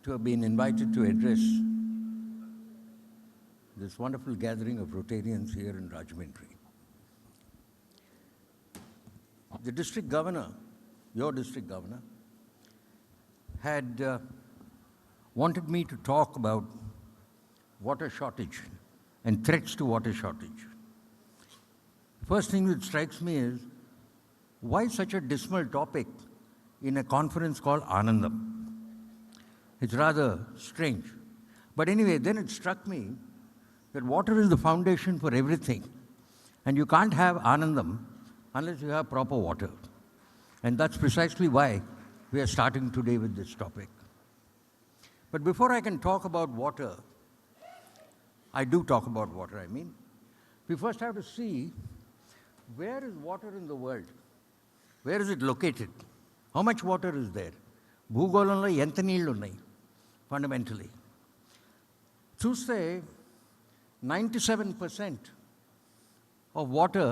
to have been invited to address this wonderful gathering of Rotarians here in Rajahmundry. The district governor, your district governor, had wanted me to talk about water shortage and threats to water shortage. First thing that strikes me is, why such a dismal topic in a conference called Anandam? It's rather strange. But anyway, then it struck me that water is the foundation for everything. And you can't have Anandam unless you have proper water. And that's precisely why we are starting today with this topic. But before I can talk about water, we first have to see, where is water in the world? Where is it located? How much water is there? భూగోళంలో ఎంత నీళ్లు ఉన్నాయి fundamentally? చూస్తే 97% of water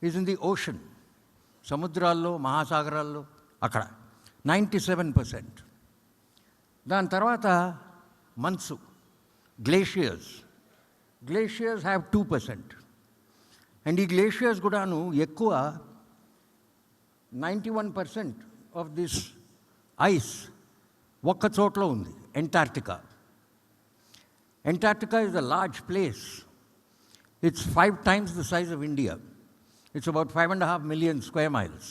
is in the ocean. సముద్రాల్లో, మహాసాగరాల్లో, అక్కడ 97%. దాని తర్వాత మంచు, glaciers. Glaciers have 2%. And ఈ glaciers కూడాను ఎక్కువ 91% of this ice ఒక్క చోట్ల ఉంది, Antarctica. Antarctica is a large place. It's 5 times the size of India. It's about 5.5 million square miles.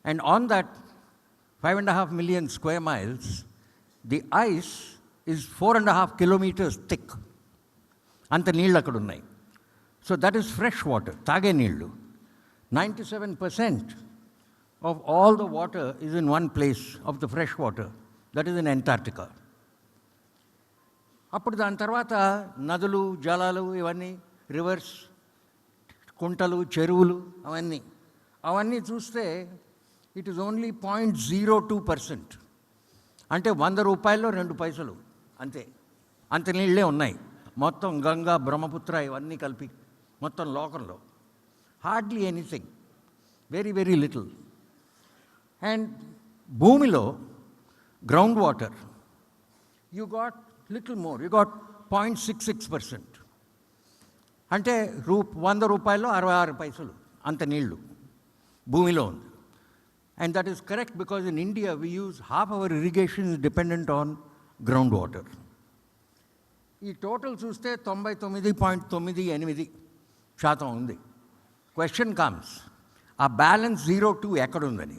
And on that 5.5 million square miles, the ice is 4.5 kilometers thick. అంత నీళ్ళు అక్కడ ఉన్నాయి. So that is fresh water, తాగే నీళ్ళు. 97% of all the water is in one place of the fresh water, that is in Antarctica. అప్పుడు దాని తర్వాత నదులు, జలాలు, ఇవన్నీ రివర్స్, కుంటలు, చెరువులు, అవన్నీ చూస్తే ఇట్ ఈస్ ఓన్లీ 0.02%. అంటే 100 రూపాయల్లో 2 పైసలు అంతే. అంత నీళ్ళే ఉన్నాయి మొత్తం గంగా, బ్రహ్మపుత్ర ఇవన్నీ కలిపి మొత్తం లోకంలో. Hardly anything, very very little. And భూమిలో ground water you got little more, you got 0.66%. అంటే 100 రూపాయల్లో 66 పైసలు అంత నీళ్లు భూమిలో ఉంది. And that is correct, because in India we use half our irrigation is dependent on ground water. ఈ total చూస్తే 99.98% ఉంది. క్వశ్చన్ కమ్స్, ఆ బ్యాలెన్స్ 0.2 ఎక్కడుందని.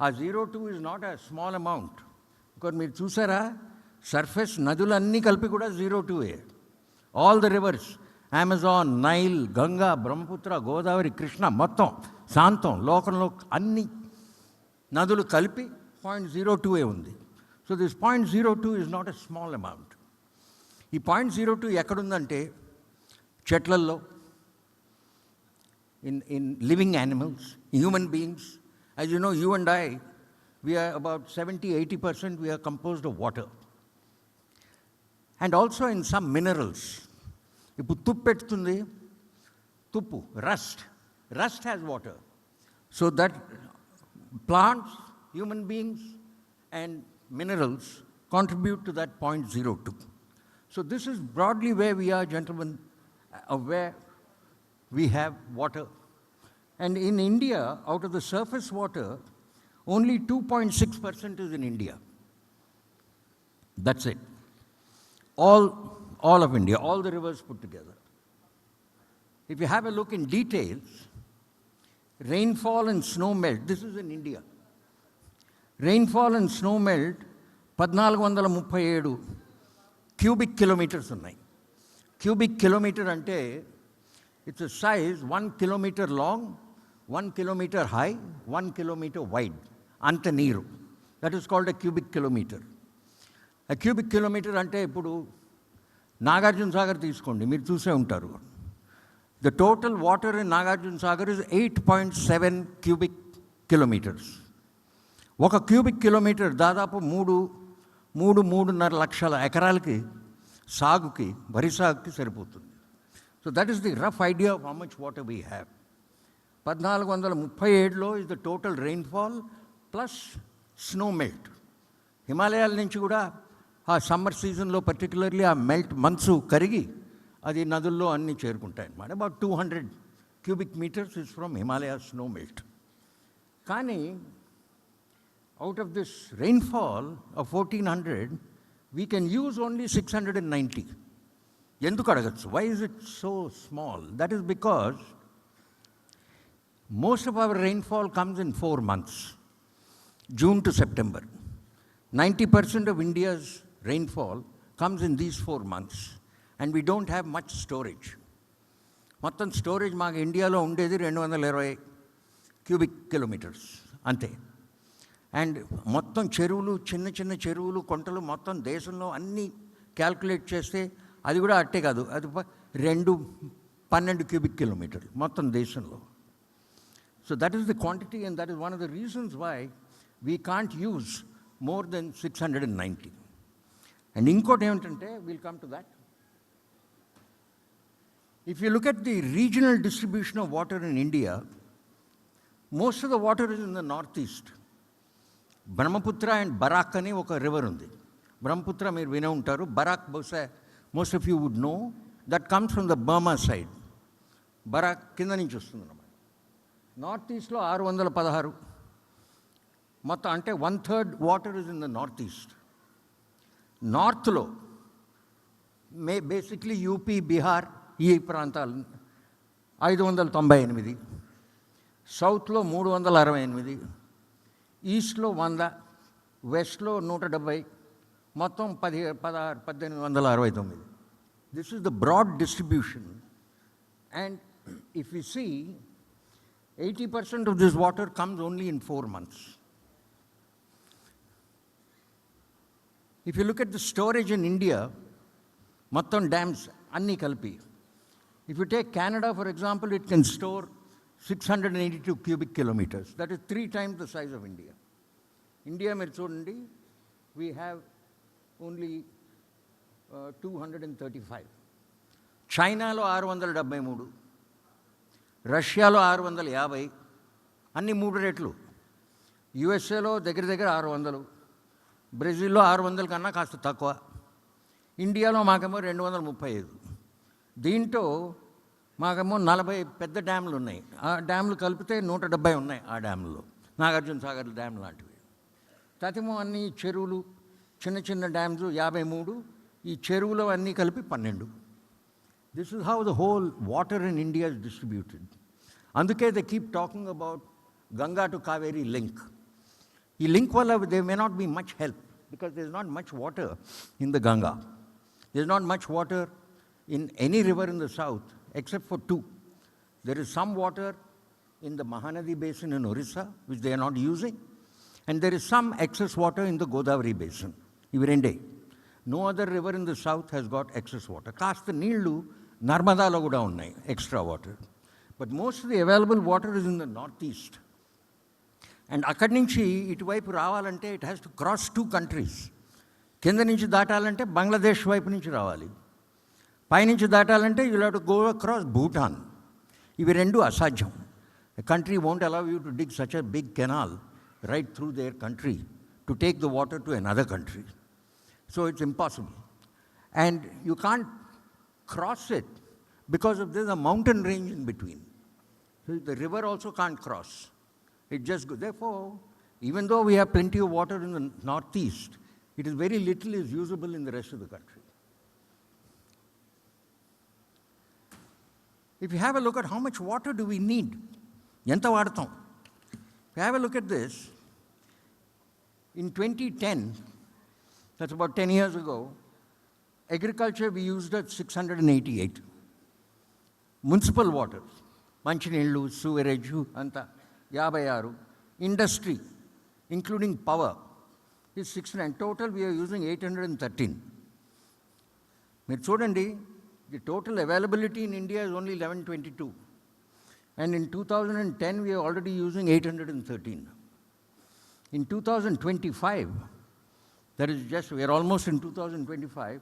ఆ 0.2 is not a small amount. Because మీరు చూసారా, సర్ఫేస్ నదులన్నీ కలిపి కూడా 0.2. All the rivers, Amazon, Nile, Ganga, Brahmaputra, Godavari, Krishna, మొత్తం శాంతం లోకంలో అన్ని నదులు కలిపి 0.02 ఉంది. So this 0.02 is not a small amount. ఈ 0.02 ఎక్కడుందంటే చెట్లల్లో, in living animals, human beings. As you know, you and I, we are about 70-80% we are composed of water. And also in some minerals. ఇప్పుడు తుప్పు పెడుతుంది, తుప్పు, rust has water. So that plants, human beings and minerals contribute to that 0.02. So this is broadly where we are, gentlemen, where we have water. And in India, out of the surface water, only 2.6% is in India. That's it. All of India, all the rivers put together. If you have a look in details, rainfall and snow melt, this is in India. Rainfall and snow melt 1437 cubic kilometers ఉన్నాయి. Cubic kilometer అంటే it's a size 1 kilometer long, 1 kilometer high, 1 kilometer wide. అంత నీరు. That is called a cubic kilometer. A cubic kilometer అంటే ఇప్పుడు నాగార్జున సాగర్ తీసుకోండి, మీరు చూసే ఉంటారు. The total water in Nagarjuna Sagar is 8.7 cubic kilometers. ఒక క్యూబిక్ కిలోమీటర్ దాదాపు 3.5 లక్షల ఎకరాలకి సాగుకి, వరి సాగుకి సరిపోతుంది. So that is the rough idea of how much water we have. 1437లో is the total rainfall plus snow melt. హిమాలయాల నుంచి కూడా ఆ సమ్మర్ సీజన్లో పర్టికులర్లీ ఆ మెల్ట్ మంచు కరిగి అది నదుల్లో అన్నీ చేరుకుంటాయి అన్నమాట. About 200 cubic meters is from Himalaya snow melt. కానీ out of this rainfall of 1400, we can use only 690. ఎందుకు అడగచ్చు? Why is it so small? That is because most of our rainfall comes in 4 months, June to September. 90% of India's rainfall comes in these 4 months, and we don't have much storage. మొత్తం storage మాకు ఇండియాలో ఉండేది 220 cubic kilometers అంతే. And మొత్తం చెరువులు, చిన్న చిన్న చెరువులు, కొంటలు మొత్తం దేశంలో అన్నీ క్యాల్కులేట్ చేస్తే అది కూడా అట్టే కాదు, అది 12 cubic kilometers మొత్తం దేశంలో. So that is the quantity, and that is one of the reasons why we can't use more than 690. And ఇంకోటి ఏమిటంటే, we'll come to that. If you look at the regional distribution of water in India, most of the water is in the northeast. Brahmaputra and Barak అని ఒక river ఉంది. బ్రహ్మపుత్ర మీరు వినే ఉంటారు, బరాక్ బహుశా most of you would know, that comes from the Burma side. Barak కింద నుంచి వస్తుంది అన్నమాట. నార్త్ ఈస్ట్లో 616 మొత్తం, అంటే 1/3 water is in the north east. నార్త్లో బేసిక్లీ యూపీ, బీహార్ ఈ ప్రాంతాలు 598, సౌత్లో 368, ఈస్ట్లో 100, వెస్ట్లో 170, మొత్తం 1869. This is the broad distribution. And if you see, 80% of this water comes only in 4 months. If you look at the storage in India, మొత్తం dams అన్నీ కలిపి, if you take Canada for example, it can store 682 cubic kilometers. That is 3 times the size of India. India మీరు చూడండి, we have only 235. చైనాలో 673, రష్యాలో 650, అన్ని 3 రెట్లు. యుఎస్ఏలో దగ్గర దగ్గర 600, బ్రెజిల్లో 600 కన్నా కాస్త తక్కువ, ఇండియాలో మాకేమో 235. దీంట్లో మాకేమో 40 పెద్ద డ్యాములు ఉన్నాయి. ఆ డ్యాములు కలిపితే 170 ఉన్నాయి. ఆ డ్యాముల్లో నాగార్జున సాగర్ డ్యామ్ లాంటివి. తతిమో అన్ని చెరువులు, చిన్న చిన్న డ్యామ్స్ 53, ఈ చెరువులు అన్నీ కలిపి 12. This is how the whole water in India is distributed. అందుకే they keep talking about Ganga to Kaveri link. ఈ లింక్ వల్ల they may not be much help, because there is not much water in the Ganga. There is not much water in any river in the south except for 2. There is some water in the Mahanadi basin in Orissa, which they are not using, and there is some excess water in the Godavari basin. Ivirende. No other river in the south has got excess water. Kaasta neellu Narmadalo kuda unnai, extra water. But most of the available water is in the northeast. And akkadi nunchi ituvaipu ravalante, it has to cross 2 countries. Kinda nunchi datalante Bangladesh vaipu nunchi ravali. పైనుంచి దాటాలంటే you have to go across Bhutan. ఇవి 2 అసాధ్యం. A country won't allow you to dig such a big canal right through their country to take the water to another country. So it's impossible. And you can't cross it because of there's a mountain range in between. So the river also can't cross. It just goes. Therefore, even though we have plenty of water in the northeast, it is very little is usable in the rest of the country. If you have a look at how much water do we need, enta vaadtam. If you have a look at this, in 2010, that's about 10 years ago, agriculture we used at 688. Municipal water, manchineellu, sewerage, anta 56. Industry, including power, is 69. Total we are using 813. మీరు చూడండి, the total availability in India is only 1122. And in 2010, we are already using 813. In 2025, that is just, we are almost in 2025,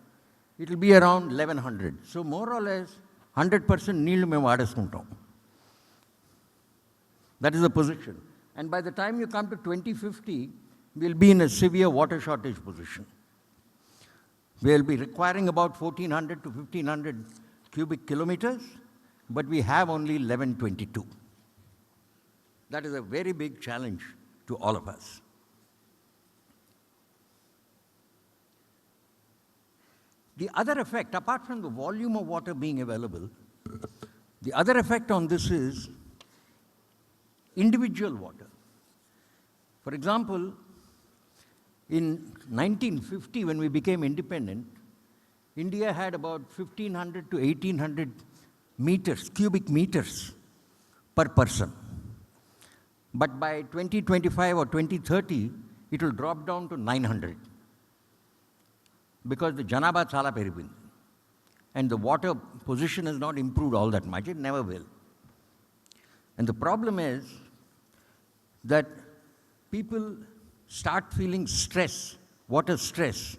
it will be around 1100. So more or less, 100% నీళ్ళు మేము వాడేసుకుంటాం. That is the position. And by the time you come to 2050, we'll be in a severe water shortage position. We'll be requiring about 1,400 to 1,500 cubic kilometers, but we have only 1,122. That is a very big challenge to all of us. The other effect, apart from the volume of water being available, the other effect on this is individual water. For example, in 1950, when we became independent, India had about 1,500 to 1,800 meters, cubic meters per person. But by 2025 or 2030, it will drop down to 900. Because the Janaba chala peribindi. And the water position has not improved all that much. It never will. And the problem is that people start feeling stress, water stress,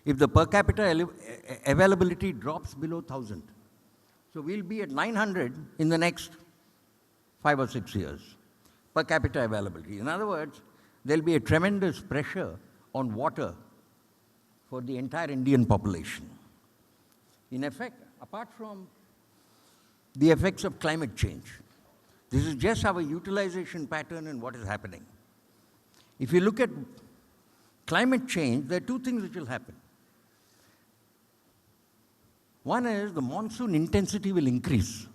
if the per capita availability drops below 1,000. So we'll be at 900 in the next 5 or 6 years, per capita availability. In other words, there'll be a tremendous pressure on water for the entire Indian population. In effect, apart from the effects of climate change, this is just our utilization pattern and what is happening. If you look at climate change, there are two things which will happen. One is the monsoon intensity will increase.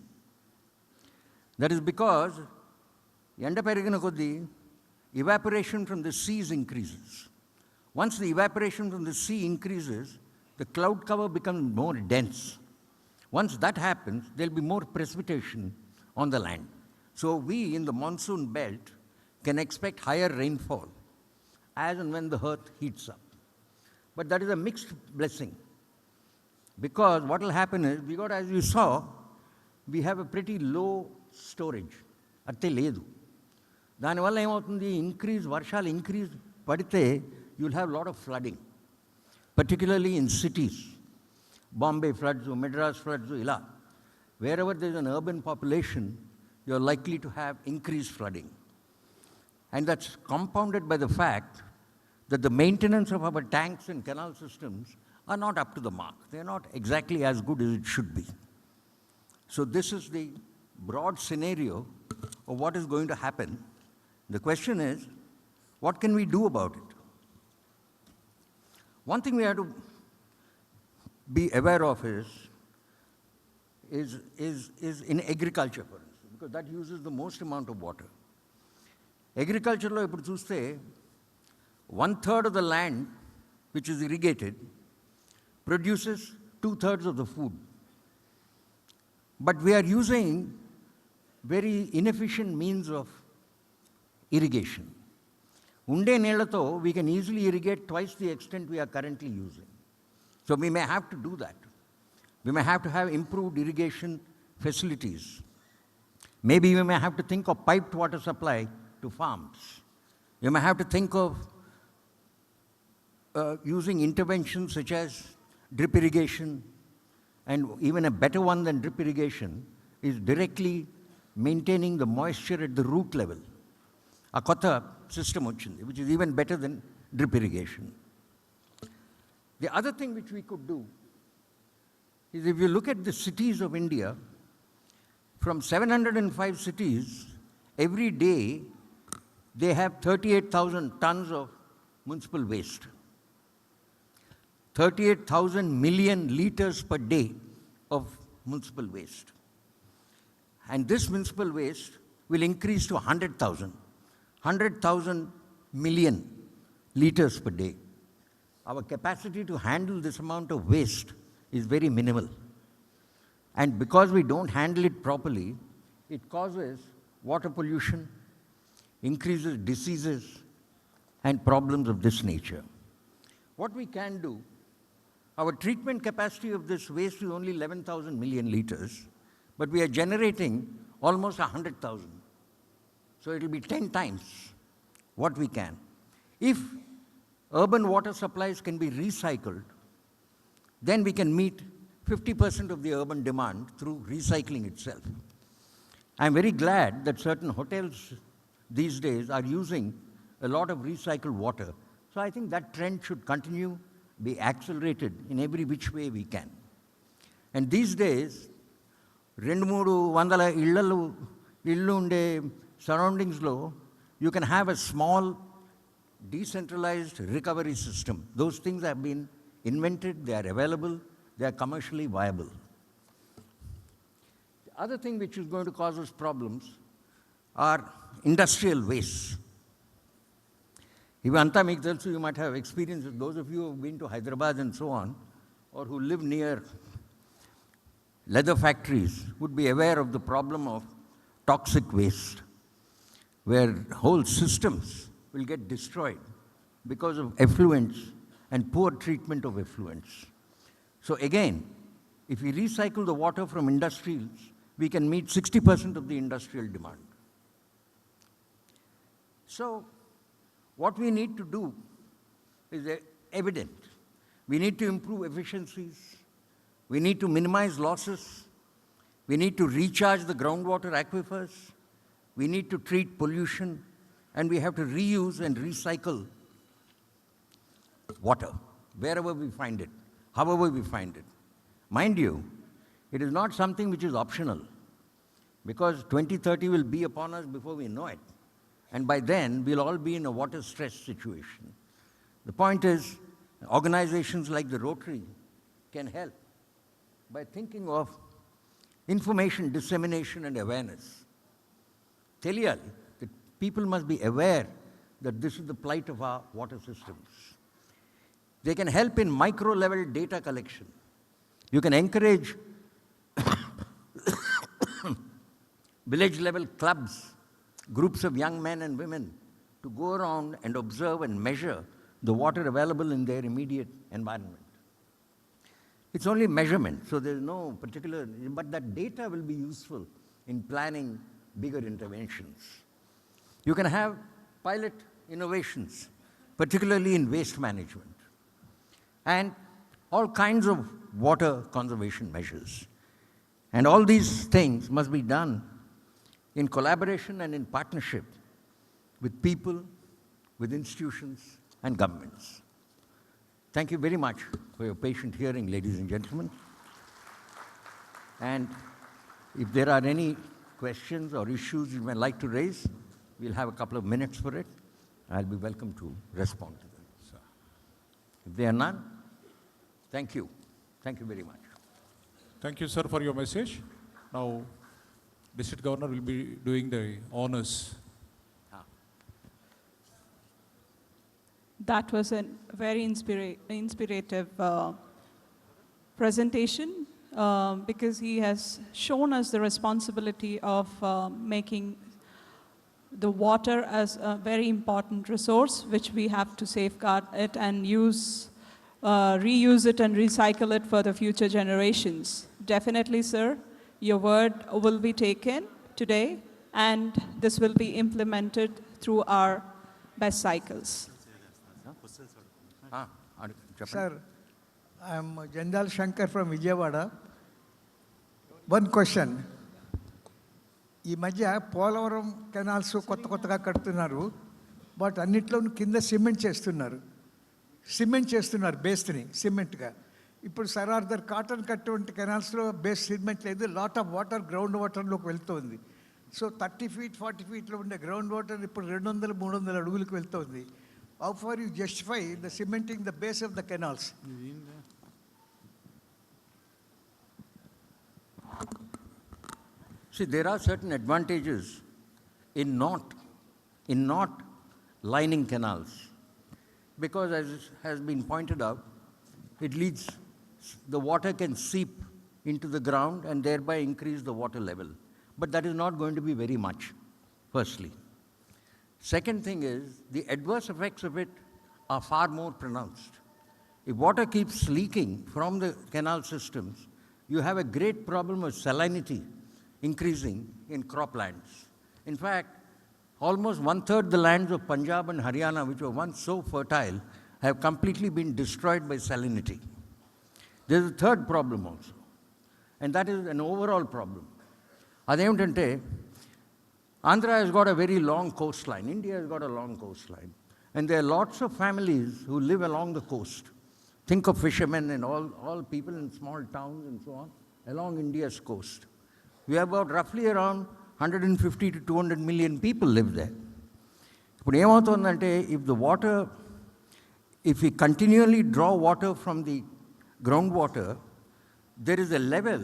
That is because evaporation from the seas increases. Once the evaporation from the sea increases, the cloud cover becomes more dense. Once that happens, there will be more precipitation on the land. So we in the monsoon belt can expect higher rainfall as and when the earth heats up. But that is a mixed blessing. Because what will happen is, as you saw, we have a pretty low storage. Atte ledu. Dani valla emautundi increase, varshal increase padite, you'll have a lot of flooding, particularly in cities. Bombay floods, Madras floods, ila. Wherever there's an urban population, you're likely to have increased flooding. And that's compounded by the fact that the maintenance of our tanks and canal systems are not up to the mark. They're not exactly as good as it should be. So this is the broad scenario of what is going to happen. The question is, what can we do about it? One thing we have to be aware of is in agriculture, for instance, because that uses the most amount of water. Agriculture lo ippudu chuste 1/3 of the land which is irrigated produces 2/3 of the food. But we are using very inefficient means of irrigation. Unde neelato we can easily irrigate twice the extent we are currently using. So we may have to do that. We may have to have improved irrigation facilities. Maybe we may have to think of piped water supply to farms. We may have to think of using interventions such as drip irrigation, and even a better one than drip irrigation is directly maintaining the moisture at the root level. A kotta system ochindi, which is even better than drip irrigation. The other thing which we could do is, if you look at the cities of India, from 705 cities, every day they have 38,000 tons of municipal waste. 38,000 million liters per day of municipal waste. And this municipal waste will increase to 100,000 million liters per day. Our capacity to handle this amount of waste is very minimal. And because we don't handle it properly, it causes water pollution, increases diseases, and problems of this nature. What we can do, our treatment capacity of this waste is only 11,000 million liters, but we are generating almost 100,000. So it will be 10 times what we can. If urban water supplies can be recycled, then we can meet 50% of the urban demand through recycling itself. I'm very glad that certain hotels these days are using a lot of recycled water So I think that trend should continue, be accelerated in every which way we can. And these days, 200 illu unde surroundings lo, you can have a small decentralized recovery system. Those things have been invented, they are available, they are commercially viable. The other thing which is going to cause us problems are industrial wastes. Ivanta meeku telusu, you might have experience with those of you who have been to Hyderabad and so on, or who live near leather factories, would be aware of the problem of toxic waste, where whole systems will get destroyed because of effluents and poor treatment of effluents. So again, if we recycle the water from industries, we can meet 60% of the industrial demand. So what we need to do is evident. We need to improve efficiencies. We need to minimize losses. We need to recharge the groundwater aquifers. We need to treat pollution. And we have to reuse and recycle water wherever we find it, however we find it. Mind you, it is not something which is optional, because 2030 will be upon us before we know it. And by then, we'll all be in a water-stressed situation. The point is, organizations like the Rotary can help by thinking of information dissemination and awareness. Teliyali, that people must be aware that this is the plight of our water systems. They can help in micro-level data collection. You can encourage village-level clubs, groups of young men and women to go around and observe and measure the water available in their immediate environment. It's only measurement, so there's no particular, but that data will be useful in planning bigger interventions. You can have pilot innovations, particularly in waste management, and all kinds of water conservation measures. And all these things must be done in collaboration and in partnership with people, with institutions, and governments. Thank you very much for your patient hearing, ladies and gentlemen. And if there are any questions or issues you may like to raise, we'll have a couple of minutes for it. I'll be welcome to respond to them. So, if there are none, thank you. Thank you very much. Thank you, sir, for your message. Now, District Governor will be doing the honors. That was a very inspirative presentation because he has shown us the responsibility of making the water as a very important resource which we have to safeguard it and reuse it and recycle it for the future generations. Definitely, sir, your word will be taken today and this will be implemented through our best cycles. Sir, I am Jandal Shankar from Vijayawada. One question. ఈ మధ్య Polavaram canals కొత్తగా కడుతున్నారు, but అన్నిట్లోనూ కింద cement చేస్తున్నారు బేస్ని సిమెంట్గా. ఇప్పుడు సరార్దర్ cotton కట్టువంటి కెనాల్స్లో base cement లేదు, lot of water ground వాటర్లోకి వెళ్తుంది. సో 30 feet 40 feetలో ఉండే గ్రౌండ్ వాటర్ ఇప్పుడు 200-300 అడుగులకు వెళ్తుంది. How far you justify the cementing the base of the canals? See, there are certain advantages in not lining canals, because as has been pointed out, the water can seep into the ground and thereby increase the water level. But that is not going to be very much, firstly. Second thing is, the adverse effects of it are far more pronounced. If water keeps leaking from the canal systems, you have a great problem of salinity increasing in croplands. In fact, almost 1/3 the lands of Punjab and Haryana, which were once so fertile, have completely been destroyed by salinity. There is a third problem also, and that is an overall problem. Ademtante, Andhra has got a very long coastline. India has got a long coastline. And there are lots of families who live along the coast. Think of fishermen and all people in small towns and so on, along India's coast. We have about roughly around 150 to 200 million people live there. ఇప్పుడు ఏమవుతుందంటే if we continually draw water from the groundwater, there is a level,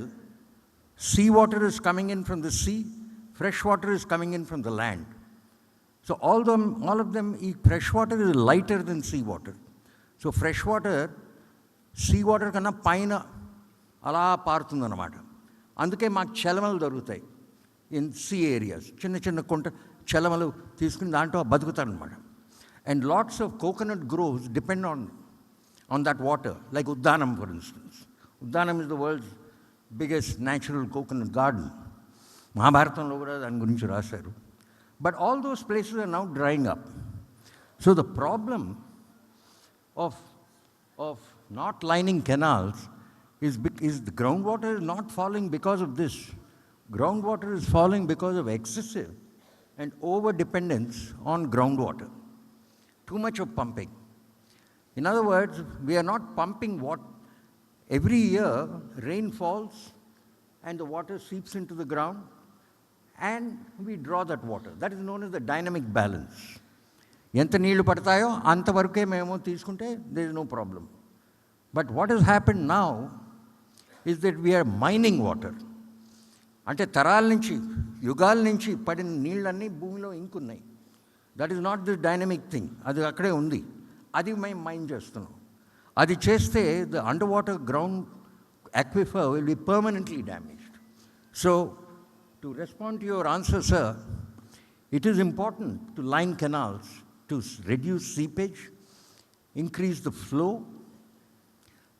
sea water is coming in from the sea, fresh water is coming in from the land. So all of them, fresh water is lighter than sea water. So fresh water, sea water కన్నా పైన అలా పారుతుందన్నమాట. అందుకే మాకు చలమలు దొరుకుతాయి in see areas. చిన్న చిన్న కుంట చలమలు తీసుకుని దాంట్లో బతుకుతారనమాట. And lots of coconut groves depend on that water, like Uddanam, for instance. Uddanam is the world's biggest natural coconut garden. Mahabharatamlo kuda dani gurinchi rasaru. But all those places are now drying up. So the problem of not lining canals is the groundwater is not falling because of this. Groundwater is falling because of excessive and over-dependence on groundwater. Too much of pumping. In other words, we are not pumping what every year rain falls and the water seeps into the ground and we draw that water. That is known as the dynamic balance. ఎంత నీళ్లు పడతాయో అంతవరకే మేము తీసుకుంటే there is no problem. But what has happened now is that we are mining water. అంటే తరాల నుంచి యుగాల నుంచి పడిన నీళ్ళన్నీ భూమిలో ఇంకున్నాయి. That is not the dynamic thing. అది అక్కడే ఉంది. అది మేము మైన్ చేస్తున్నాం. అది చేస్తే the under water ground aquifer will be permanently damaged. So, to respond to your answer, sir, it is important to line canals to reduce seepage, increase the flow,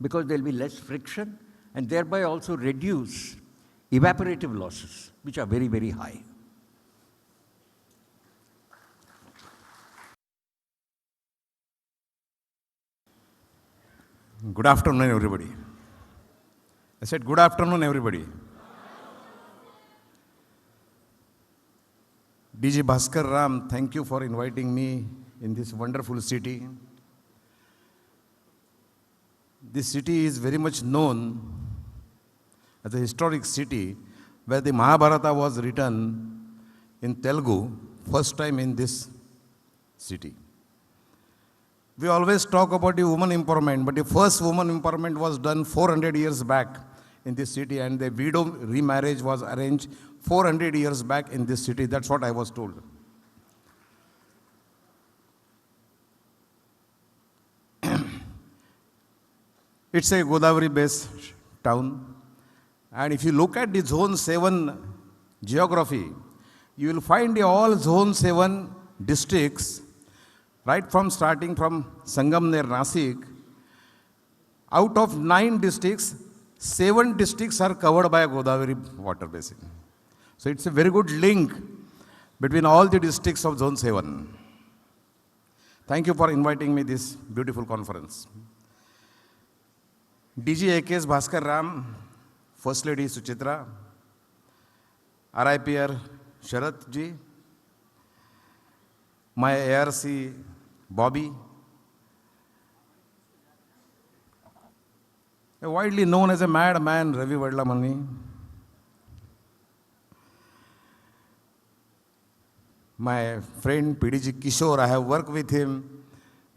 because there will be less friction, and thereby also reduce evaporative losses, which are very, very high. Good afternoon, everybody. I said, good afternoon, everybody. DG Bhaskar Ram, thank you for inviting me in this wonderful city. This city is very much known as a historic city where the Mahabharata was written in Telugu, first time in this city. We always talk about the woman empowerment, but the first woman empowerment was done 400 years back in this city, and the widow remarriage was arranged 400 years back in this city. That's what I was told. It's a Godavari-based town. And if you look at the Zone 7 geography, you will find all Zone 7 districts, right from starting from Sangam near Nasik. Out of 9 districts, 7 districts are covered by a Godavari water basin. So it's a very good link between all the districts of Zone 7. Thank you for inviting me this beautiful conference. DG AKS Bhaskar Ram, First Lady Suchitra, RIPR Sharat Ji, my ARC Bobby, widely known as a madman Ravi Vadlamani, my friend PDG Kishore. I have worked with him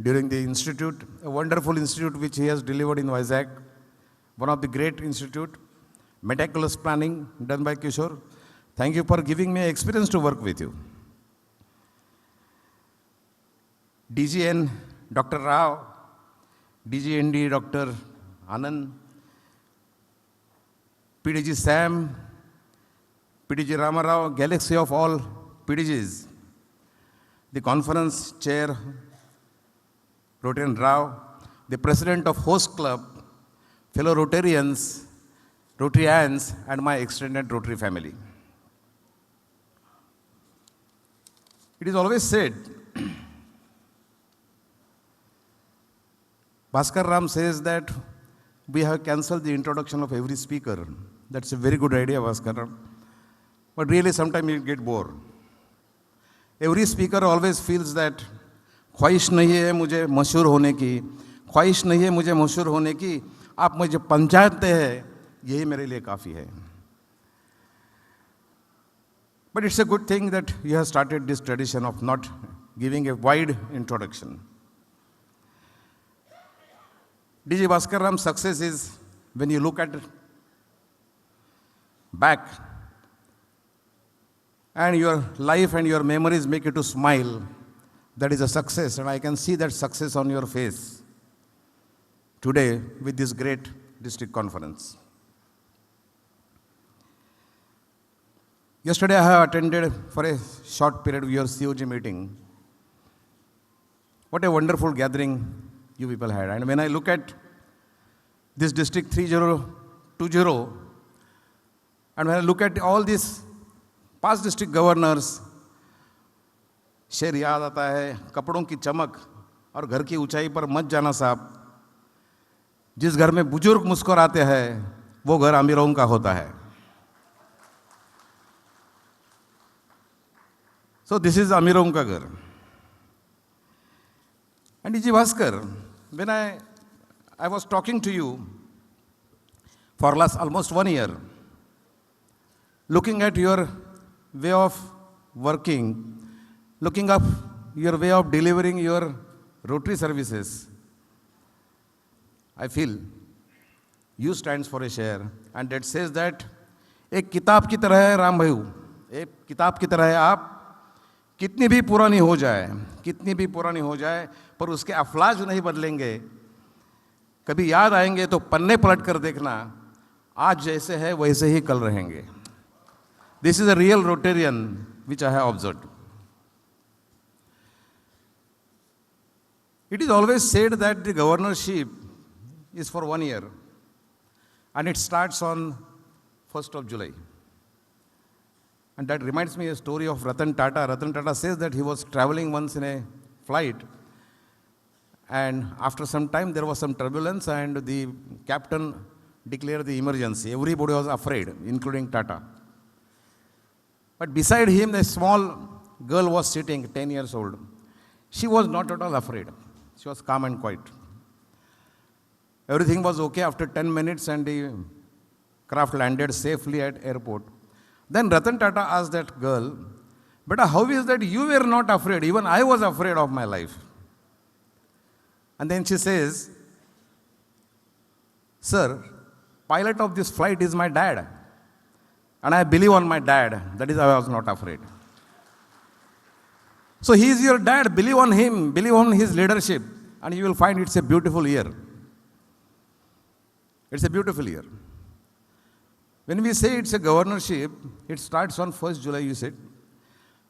during the institute, a wonderful institute which he has delivered in Vizag, one of the great institute, meticulous planning done by Kishore. Thank you for giving me experience to work with you. DGN Dr. Rao, DGND Dr. Anand, PDG Sam, PDG Ramarao, galaxy of all PDGs, the conference chair, Rotarian Rao, the president of host club, fellow Rotarians, Rotarians, and my extended Rotary family. It is always said, Bhaskar Ram says that we have cancelled the introduction of every speaker. That's a very good idea, Bhaskar Ram. But really, sometimes you get bored. Every speaker always feels that ख्वाहिश नहीं है मुझे मशहूर होने की, ख्वाहिश नहीं है मुझे मशहूर होने की, आप मुझे पहचानते हैं, यही मेरे लिए काफ़ी है. But it's a good thing that you have started this tradition of not giving a wide introduction. D.G. Bhaskar Ram's success is, when you look at back, and your life and your memories make you to smile, that is a success, and I can see that success on your face today with this great district conference. Yesterday I have attended for a short period your COG meeting. What a wonderful gathering you people had. And when I look at this district 3020, and when I look at all these past district governors, शेर याद आता है, कपड़ों की चमक और घर की ऊंचाई पर मत जाना साहब. जिस घर में बुजुर्ग मुस्कुराते हैं वो घर अमीरों का होता है. So this is अमीरों का घर. And D.G. Bhaskar, when I was talking to you for last almost 1 year, looking at your way of working, looking up your way of delivering your Rotary services, I feel you stands for a share, and that says that एक किताब की तरह है राम भाई, एक किताब की तरह है आप, कितनी भी पुरानी हो जाए पर उसके अफलाज नहीं बदलेंगे. कभी याद आएंगे तो पन्ने पलट कर देखना, आज जैसे है वैसे ही कल रहेंगे. This is a real Rotarian which I have observed. It is always said that the governorship is for 1 year and it starts on 1st of July. And that reminds me a story of Ratan Tata. Ratan Tata says that he was traveling once in a flight, and after some time there was some turbulence and the captain declared the emergency. Everybody was afraid, including Tata. But beside him, a small girl was sitting, 10 years old. She was not at all afraid. She was calm and quiet. Everything was okay after 10 minutes and the craft landed safely at airport. Then Ratan Tata asked that girl, "Beta, how is that you were not afraid? Even I was afraid of my life." And then she says, "Sir, pilot of this flight is my dad. And I believe on my dad. That is why I was not afraid." So he is your dad. Believe on him. Believe on his leadership. And you will find it's a beautiful year. It's a beautiful year. When we say it's a governorship, it starts on 1st July, you said.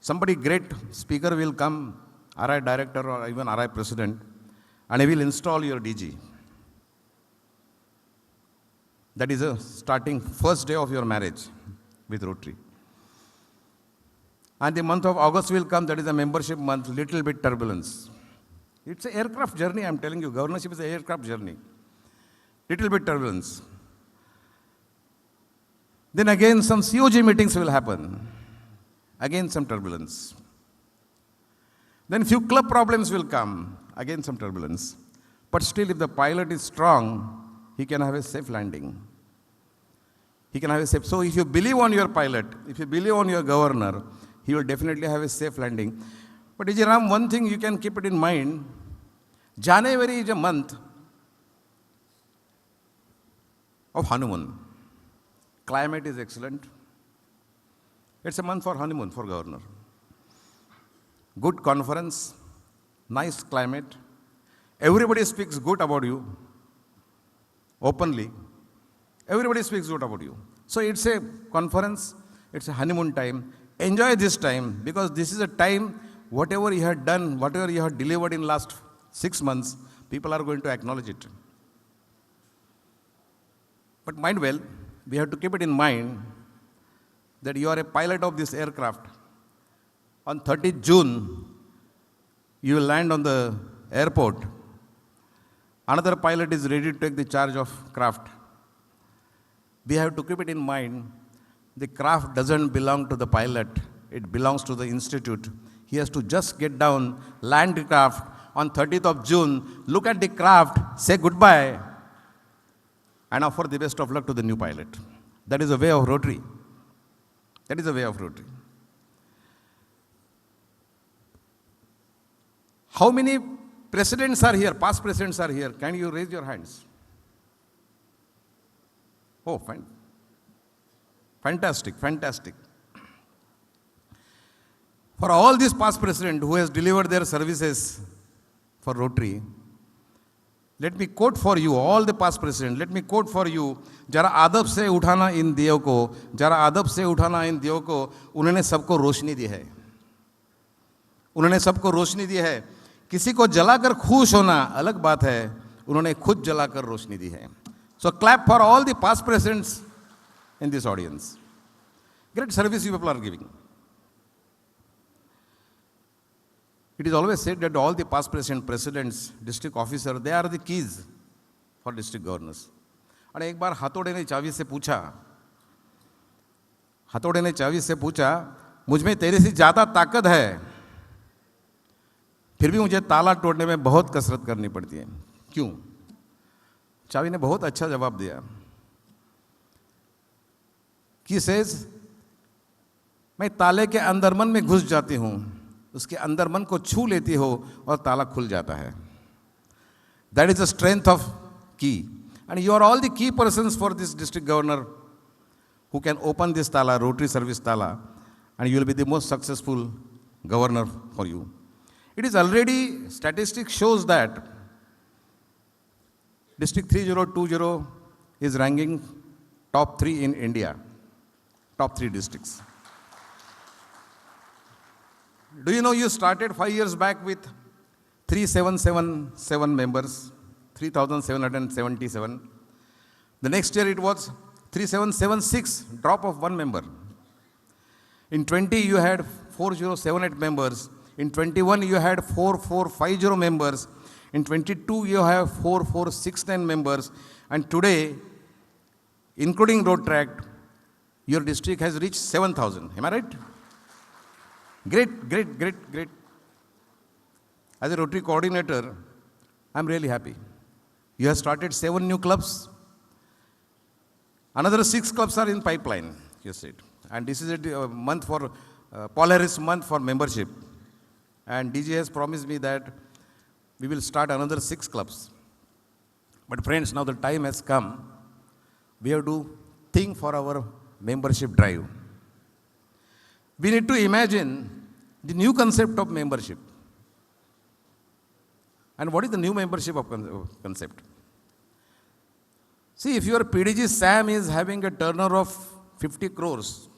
Somebody great speaker will come, RI director or even RI president, and he will install your DG. That is a starting first day of your marriage with Rotary. And the month of August will come, that is a membership month, little bit turbulence. It's an aircraft journey, I'm telling you. Governorship is an aircraft journey. Little bit turbulence. Then again some COG meetings will happen. Again some turbulence. Then few club problems will come. Again some turbulence. But still, if the pilot is strong, he can have a safe landing. He can have a safe. So if you believe on your pilot, if you believe on your governor, he will definitely have a safe landing. But D.G. Ram, one thing you can keep it in mind, January is a month of honeymoon. Climate is excellent. It's a month for honeymoon for governor. Good conference, nice climate. Everybody speaks good about you, openly. Everybody speaks good about you. So it's a conference, it's a honeymoon time. Enjoy this time, because this is a time, whatever you have done, whatever you have delivered in last 6 months, people are going to acknowledge it. But mind well, we have to keep it in mind that you are a pilot of this aircraft. On 30th June, you will land on the airport. Another pilot is ready to take the charge of craft. We have to keep it in mind, the craft doesn't belong to the pilot, it belongs to the institute. He has to just get down, land the craft, on 30th of June, look at the craft, say goodbye, and offer the best of luck to the new pilot. That is a way of Rotary. That is a way of Rotary. How many presidents are here? Past presidents are here. Can you raise your hands? Oh, fine. Fantastic, fantastic. For all these past presidents who has delivered their services for Rotary, let me quote for you, all the past presidents, let me quote for you, जरा आदब से उठाना इन दियों को, जरा आदब से उठाना इन दियों को, उन्होंने सबको रोशनी दी है. उन्होंने सबको रोशनी दी है. किसी को जलाकर खुश होना अलग बात है, उन्होंने खुद जलाकर रोशनी दी है. So clap for all the past presidents in this audience. Great service you people are giving. It is always said that all the past presidents, district officers, they are the keys for district governors. और एक बार हाथोड़े ने चाबी से पूछा, मुझ में तेरे से ज़्यादा ताकत है, फिर भी मुझे ताला तोड़ने में बहुत कसरत करनी पड़ती है. क्यों? चाबी ने बहुत अच्छा जवाब दिया. He says, मैं ताले के अंदर मन में घुस जाती हूँ, उसके अंदर मन को छू लेती हो और ताला खुल जाता है. That is the strength of key. And you are all the key persons for this district governor who can open this tala, Rotary service tala, and you will be the most successful governor for you. It is already, statistics shows that District 3020 is ranking top 3 in India, top 3 districts. Do you know you started 5 years back with 3777 members, 3777. The next year it was 3776, drop of 1 member. In 20 you had 4078 members. In 21 you had 4450 members. In 22 you have 4469 members. And today, including road tract, your district has reached 7,000. Am I right? Great, great, great, great. As a Rotary coordinator, I'm really happy. You have started 7 new clubs. Another 6 clubs are in pipeline, you said. And this is a month for, Polaris month for membership. And DG has promised me that we will start another 6 clubs. But friends, now the time has come. We have to think for our membership drive. We need to imagine the new concept of membership. And what is the new membership of concept? See, if your PDG Sam is having a turnover of 50 crores,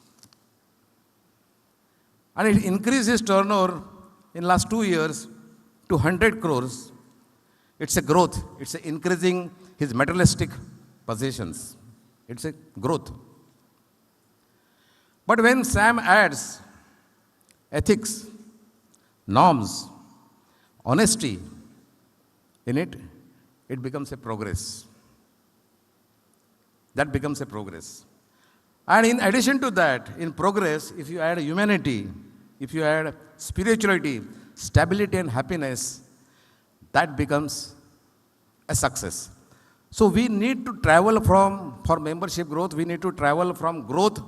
and it increased his turnover in last 2 years to 100 crores, it's a growth. It's a increasing his materialistic possessions. It's a growth. But when Sam adds ethics, norms, honesty in it, it becomes a progress. That becomes a progress. And in addition to that, in progress, if you add humanity, if you add spirituality, stability and happiness, that becomes a success. So we need to travel for membership growth, we need to travel from growth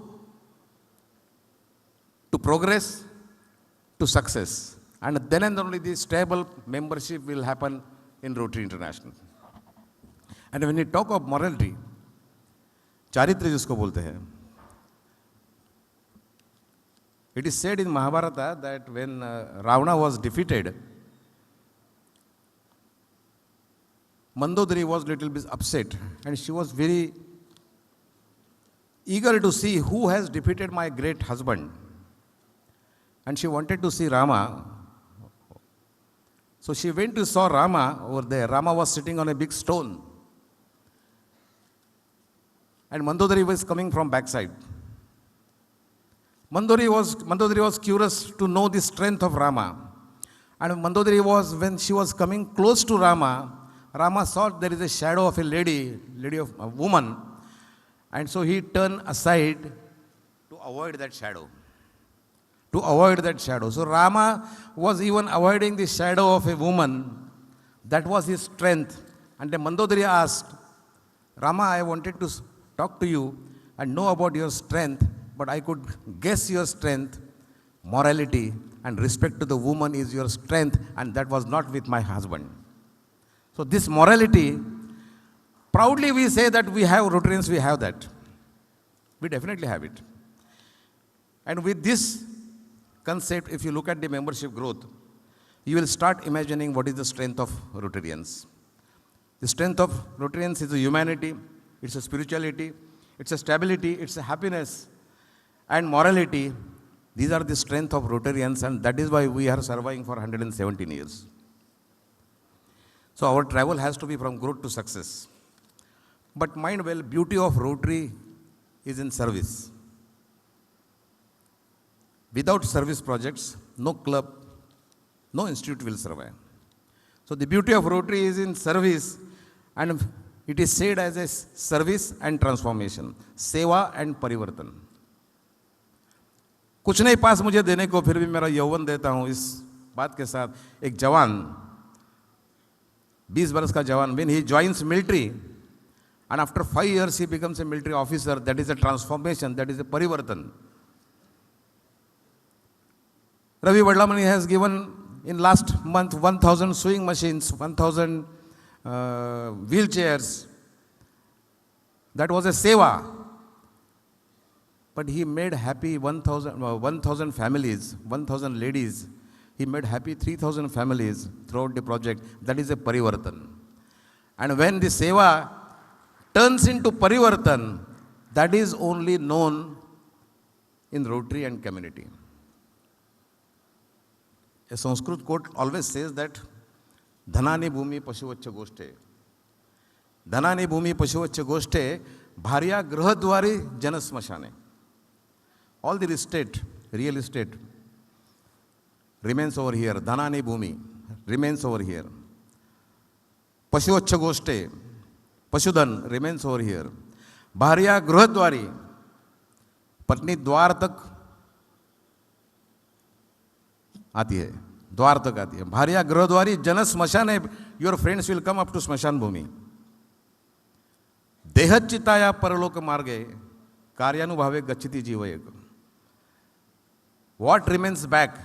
to progress to success. And then and only the stable membership will happen in Rotary International. And when we talk of morality, चारित्र जिसको बोलते हैं, it is said in Mahabharata that when Ravana was defeated, Mandodari was a little bit upset and she was very eager to see who has defeated my great husband. And she wanted to see Rama. So she went to saw Rama over there. Rama was sitting on a big stone. And Mandodari was coming from backside. Mandodari was curious to know the strength of Rama. And Mandodari was, when she was coming close to Rama, Rama saw there is a shadow of a woman. And so he turned aside to avoid that shadow, to avoid that shadow. So Rama was even avoiding the shadow of a woman. That was his strength. And the Mandodari asked, Rama, I wanted to talk to you and know about your strength, but I could guess your strength, morality, and respect to the woman is your strength, and that was not with my husband. So this morality, proudly we say that we have Rotarians, we have that. We definitely have it. And with this concept, if you look at the membership growth, you will start imagining what is the strength of Rotarians. The strength of Rotarians is a humanity, it's a spirituality, it's a stability, it's a happiness, and morality. These are the strength of Rotarians, and that is why we are surviving for 117 years. So our travel has to be from growth to success. But mind well, beauty of Rotary is in service. Without service projects, no club, no institute will survive. So the beauty of Rotary is in service, and it is said as a service and transformation, सेवा and परिवर्तन. कुछ नहीं पास मुझे देने को, फिर भी मेरा यौवन देता हूँ इस बात के साथ. एक जवान, 20 वर्ष का जवान, when he joins military, and after 5 years he becomes a military officer, that is a transformation, that is a परिवर्तन. Ravi Vadlamani has given in last month 1,000 sewing machines, 1,000 wheelchairs. That was a seva. But he made happy 1,000 families, 1,000 ladies. He made happy 3,000 families throughout the project. That is a parivartan. And when the seva turns into parivartan, that is only known in Rotary and community. A Sanskrit quote always says that Dhanani bhumi pashuvaccha goshte. Dhanani bhumi pashuvaccha goshte bharya grahadwari janasmashane. All the estate, real estate remains over here. Dhanani bhumi remains over here. Pashuvaccha goshte, Pashudan remains over here. Bharya grahadwari, patni द्वार तक आती है, द्वार तक आती है. भार्या गृहद्वारी जन स्मशान है. Your friends will come up to स्मशान भूमि. देहच्चिताया परलोक मार्गे कार्यानुभावे गच्छति जीवयेक. What remains back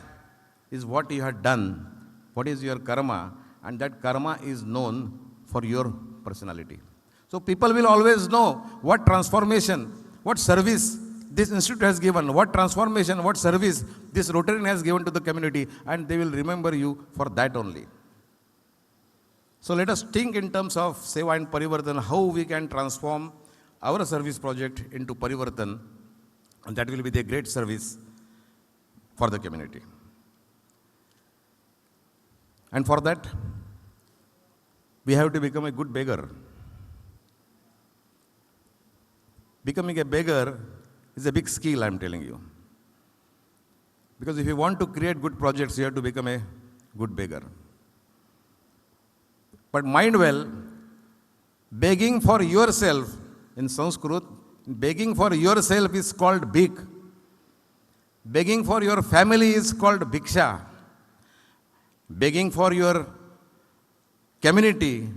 is what you have done, what is your karma, and that karma is known for your personality. So people will always know what transformation, what service this institute has given, what transformation, what service this Rotarian has given to the community, and they will remember you for that only. So let us think in terms of Seva and Parivartan, how we can transform our service project into Parivartan, and that will be the great service for the community. And for that, we have to become a good beggar. Becoming a beggar is a big skill, I am telling you. Because if you want to create good projects, you have to become a good beggar. But mind well, begging for yourself in Sanskrit, begging for yourself is called bhik. Begging for your family is called bhiksha. Begging for your community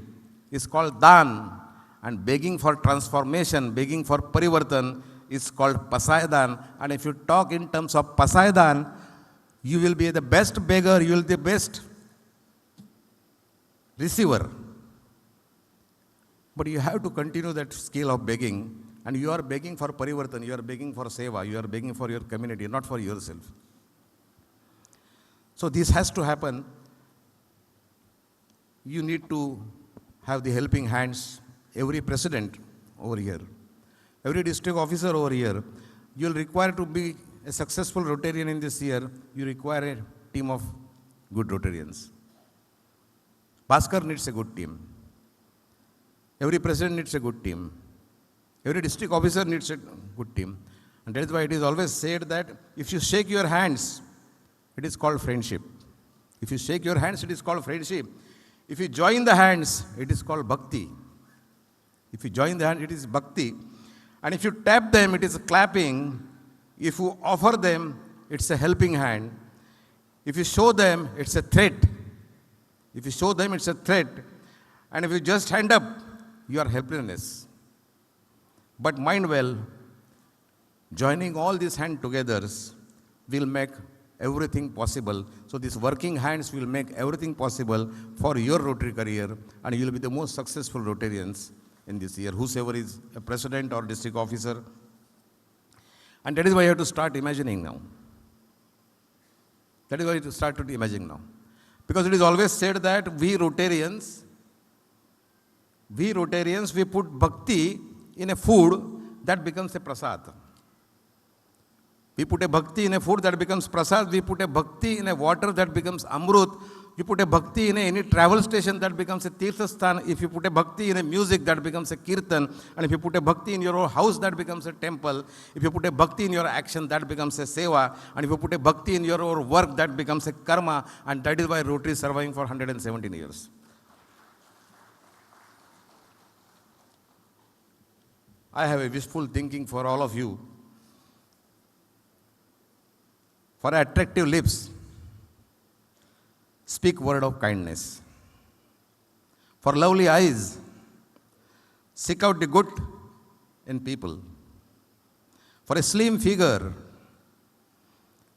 is called dan. And begging for transformation, begging for parivartan is called pasaidan. And if you talk in terms of pasaidan, you will be the best beggar, you will be the best receiver. But you have to continue that skill of begging. And you are begging for parivartan, you are begging for seva, you are begging for your community, not for yourself. So this has to happen. You need to have the helping hands. Every president over here, every district officer over here, you will require to be a successful Rotarian in this year, you require a team of good Rotarians. Bhaskar needs a good team. Every president needs a good team. Every district officer needs a good team. And that is why it is always said that if you shake your hands, it is called friendship. If you shake your hands, it is called friendship. If you join the hands, it is called bhakti. If you join the hand, it is bhakti. And if you tap them, it is clapping. If you offer them, it's a helping hand. If you show them, it's a threat. If you show them, it's a threat. And if you just hand up, you are helplessness. But mind well, joining all these hands together will make everything possible. So these working hands will make everything possible for your Rotary career, and you will be the most successful Rotarians in this year, whosoever is a president or district officer. And that is why you have to start imagining now. That is why you have to start to imagine now. Because it is always said that we Rotarians, we put bhakti in a food that becomes a prasad. We put a bhakti in a food that becomes prasad. We put a bhakti in a water that becomes amrut. You put a bhakti in any travel station that becomes a tirthasthan. If you put a bhakti in a music, that becomes a kirtan. And if you put a bhakti in your house, that becomes a temple. If you put a bhakti in your action, that becomes a seva. And if you put a bhakti in your work, that becomes a karma. And that is why Rotary is surviving for 117 years. I have a wishful thinking for all of you. For attractive lips, speak word of kindness. For lovely eyes, seek out the good in people. For a slim figure,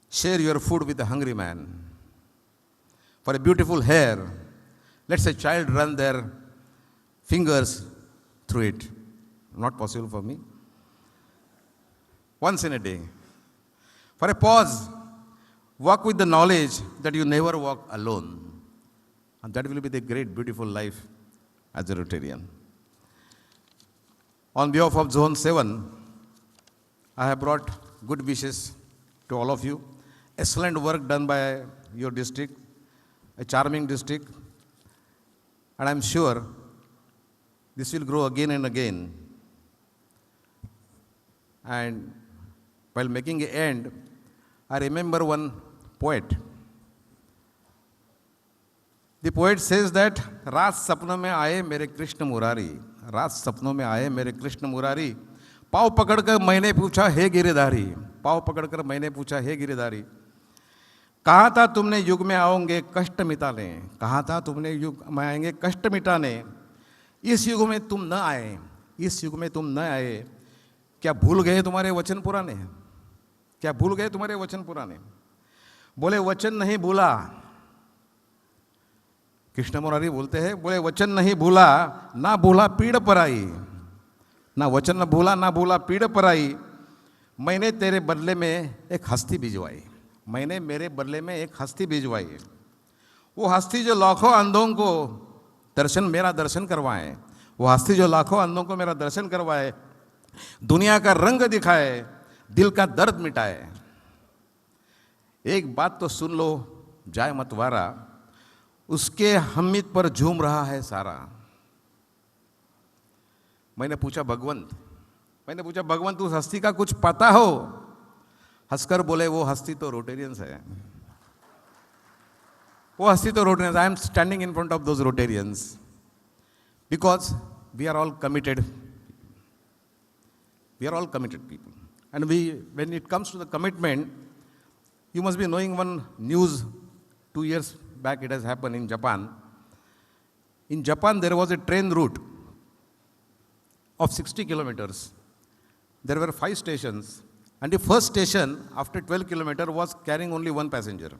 share your food with a hungry man. For a beautiful hair, let a child run their fingers through it. Not possible for me. Once in a day. For a pause, walk with the knowledge that you never walk alone. And that will be the great, beautiful life as a Rotarian. On behalf of Zone 7, I have brought good wishes to all of you. Excellent work done by your district, a charming district. And I'm sure this will grow again and again. And while making an end, I remember one poet. The poet says that, रात सपनों में आए मेरे कृष्ण मुरारी, रात सपनों में आए मेरे कृष्ण मुरारी, पाँव पकड़कर मैंने पूछा हे गिरधारी, पाँव पकड़कर मैंने पूछा हे गिरधारी, कहा था तुमने युग में आओगे कष्ट मिटाने, कहा था तुमने युग में आएंगे कष्ट मिटाने, इस युग में तुम न आए, इस युग में तुम न आए, क्या भूल गए तुम्हारे वचन पुराने, क्या भूल गए तुम्हारे वचन पुराने। बोले वचन नहीं भूला, कृष्ण मुरारी बोलते हैं, बोले वचन नहीं भूला, ना भूला पीड़ पर आई, ना वचन न भूला ना भूला पीड़ पर आई, मैंने तेरे बदले में एक हस्ती भिजवाई, मैंने मेरे बदले में एक हस्ती भिजवाई, वो हस्ती जो लाखों अंधों को मेरा दर्शन करवाए, वो हस्ती जो लाखों अंधों को मेरा दर्शन करवाए, दुनिया का रंग दिखाए, दिल का दर्द मिटाए। एक बात तो सुन लो जाए मत वारा, उसके हम्मीद पर झूम रहा है सारा। मैंने पूछा भगवंत उस हस्ती का कुछ पता हो? हंसकर बोले वो हस्ती तो रोटेरियंस है, वो हस्ती तो Rotarians. I am standing in front of those Rotarians because we are all committed, we are all committed people. And when it comes to the commitment, you must be knowing one news. 2 years back it has happened in Japan. In Japan there was a train route of 60 kilometers. There were 5 stations, and the first station after 12 kilometers was carrying only 1 passenger.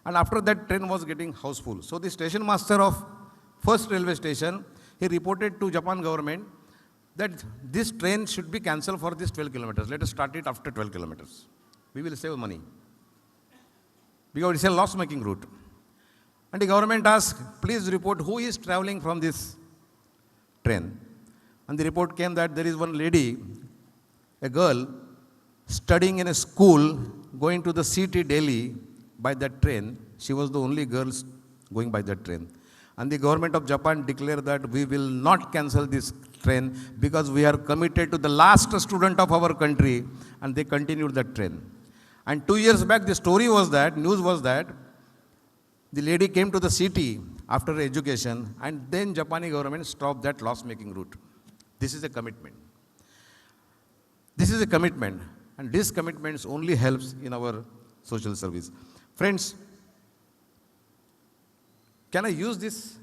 And after that train was getting houseful. So the station master of first railway station, he reported to Japan government that this train should be cancelled for this 12 kilometers. Let us start it after 12 kilometers. We will save money. Because it's a loss-making route. And the government asked, please report who is traveling from this train. And the report came that there is one lady, a girl, studying in a school, going to the city Delhi by that train. She was the only girl going by that train. And the government of Japan declared that we will not cancel this train because we are committed to the last student of our country, and they continued that train. And 2 years back, the story was that, news was that, the lady came to the city after her education, and then Japanese government stopped that loss-making route. This is a commitment. This is a commitment. And these commitments only helps in our social service. Friends, can I use this?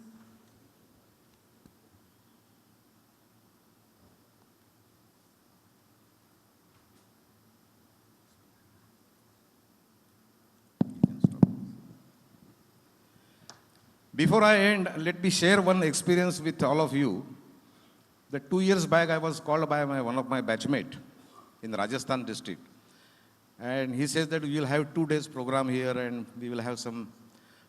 Before I end, let me share one experience with all of you. That 2 years back, I was called by one of my batchmate in Rajasthan district. And he says that we will have 2 days program here and we will have some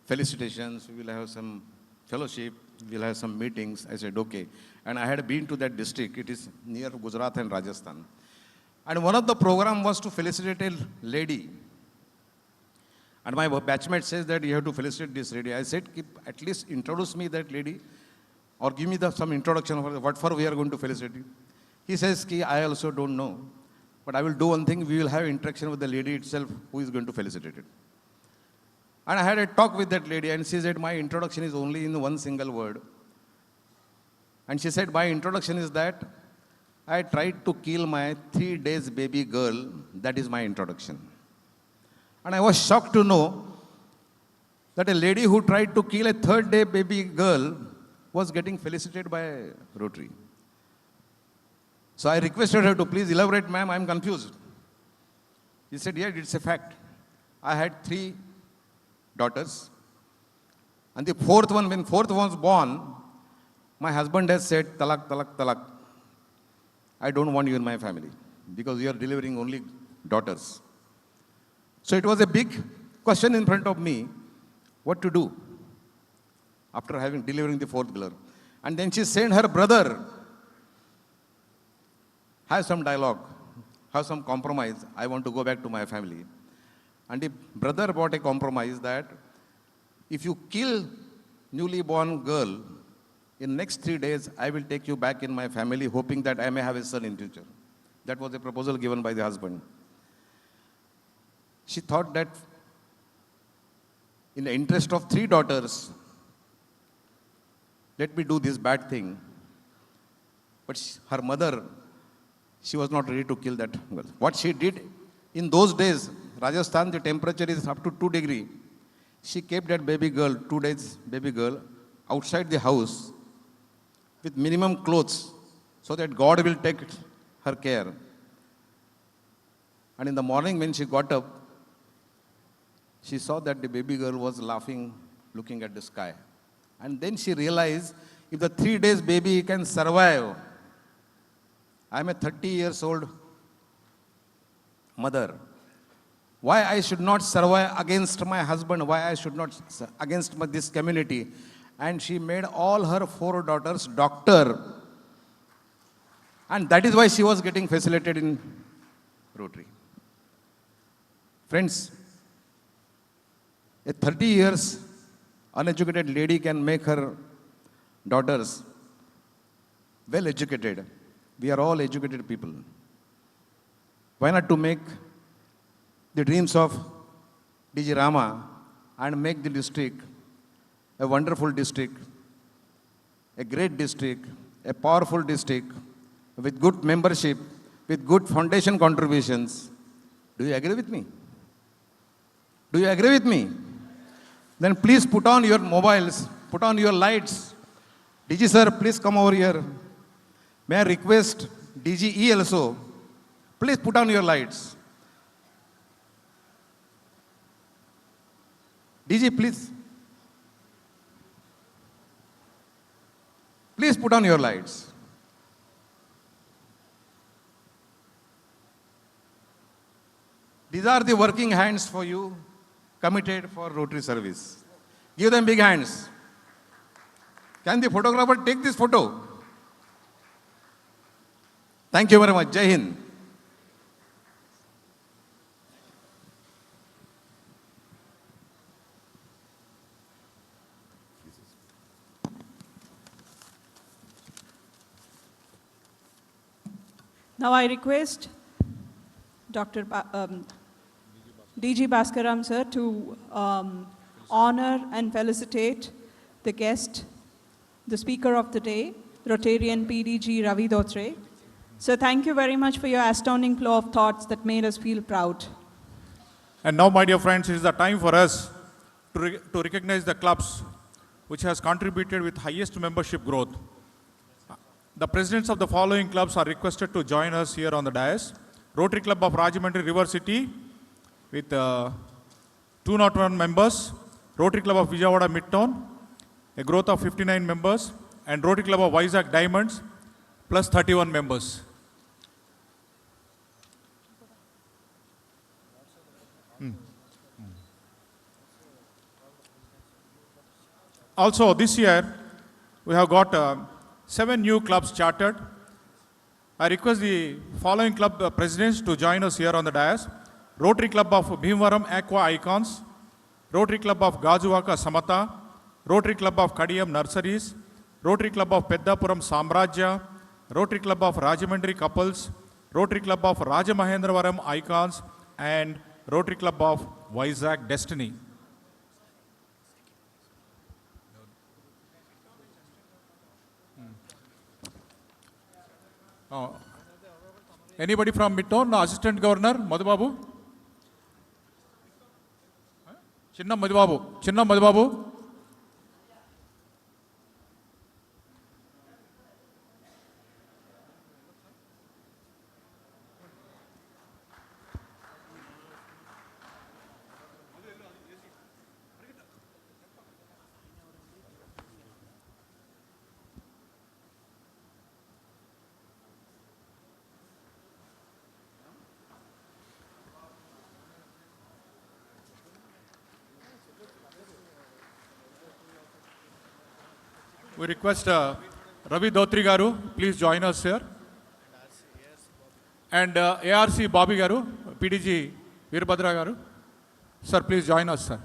felicitations, we will have some fellowship, we will have some meetings. I said, okay. And I had been to that district. It is near Gujarat and Rajasthan. And one of the program was to felicitate a lady. And my batchmate says that you have to felicitate this lady. I said, at least introduce me that lady or give me some introduction of what for we are going to felicitate you. He says, I also don't know. But I will do one thing, we will have interaction with the lady itself who is going to felicitate it. And I had a talk with that lady and she said, my introduction is only in one single word. And she said, my introduction is that I tried to kill my 3 days baby girl. That is my introduction. And I was shocked to know that a lady who tried to kill a 3rd day baby girl was getting felicitated by Rotary. So I requested her to please elaborate, ma'am, I am confused. He said, yeah, it's a fact. I had 3 daughters. And the 4th one, when 4th one was born, my husband has said, talak, talak, talak. I don't want you in my family because you are delivering only daughters. So it was a big question in front of me, what to do after delivering the 4th girl. And then she sent her brother, have some dialogue, have some compromise. I want to go back to my family. And the brother brought a compromise that if you kill newly born girl, in next 3 days, I will take you back in my family, hoping that I may have a son in future. That was a proposal given by the husband. She thought that in the interest of 3 daughters, let me do this bad thing. But her mother, she was not ready to kill that girl. What she did, in those days, Rajasthan, the temperature is up to 2 degrees. She kept that baby girl, 2 days baby girl, outside the house with minimum clothes so that God will take her care. And in the morning when she got up, she saw that the baby girl was laughing, looking at the sky. And then she realized, if the 3 days baby can survive, I am a 30 years old mother. Why I should not survive against my husband? Why I should not against this community? And she made all her 4 daughters doctor. And that is why she was getting facilitated in Rotary. Friends, a 30 years uneducated lady can make her daughters well educated. We are all educated people. Why not to make the dreams of DG Rama and make the district a wonderful district, a great district, a powerful district with good membership, with good foundation contributions. Do you agree with me? Do you agree with me? Then please put on your mobiles, put on your lights. DG sir, please come over here. May I request DGE also, please put on your lights. DG, please. Please put on your lights. These are the working hands for you, committed for Rotary service. Give them big hands. Can the photographer take this photo? Thank you very much. Jai Hind. Now I request Dr. DG Bhaskaram sir to honor and felicitate the guest, the speaker of the day, Rotarian PDG Ravi Dotre. So thank you very much for your astounding flow of thoughts that made us feel proud. And now, my dear friends, it is the time for us to recognize the clubs which has contributed with highest membership growth. The presidents of the following clubs are requested to join us here on the dais. Rotary Club of Rajahmundry River City with 201 members. Rotary Club of Vijayawada Midtown, a growth of 59 members. And Rotary Club of Vizag Diamonds, plus 31 members. Also, this year, we have got 7 new clubs chartered. I request the following club presidents to join us here on the dais. Rotary Club of Bhimavaram Aqua Icons, Rotary Club of Gajuwaka Samata, Rotary Club of Kadiyam Nurseries, Rotary Club of Peddapuram Samrajya, Rotary Club of Rajahmundry Couples, Rotary Club of Rajamahendravaram Icons, and Rotary Club of Vizag Destiny. Anybody from Midtown? Assistant Governor, Madhubabu? Chinna Madhubabu. We request Ravi Dotri Garu, please join us here. And ARC Bobby Garu, PDG Veerbhadra Garu. Sir, please join us, sir.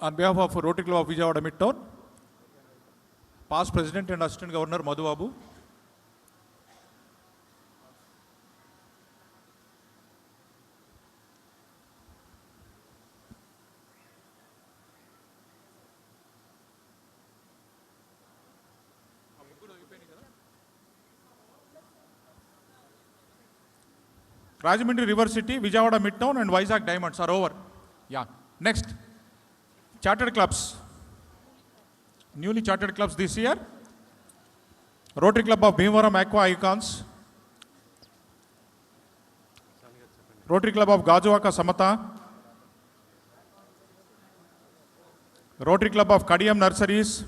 On behalf of Rotary Club of Vijayawada Midtown, past President and Assistant Governor Madhubabu, Rajahmundry River City, Vijayawada Midtown, and Vizag Diamonds are over. Yeah. Next, chartered clubs. Newly chartered clubs this year. Rotary Club of Bhimavaram Aqua Icons, Rotary Club of Gajuwaka Samata, Rotary Club of Kadiyam Nurseries,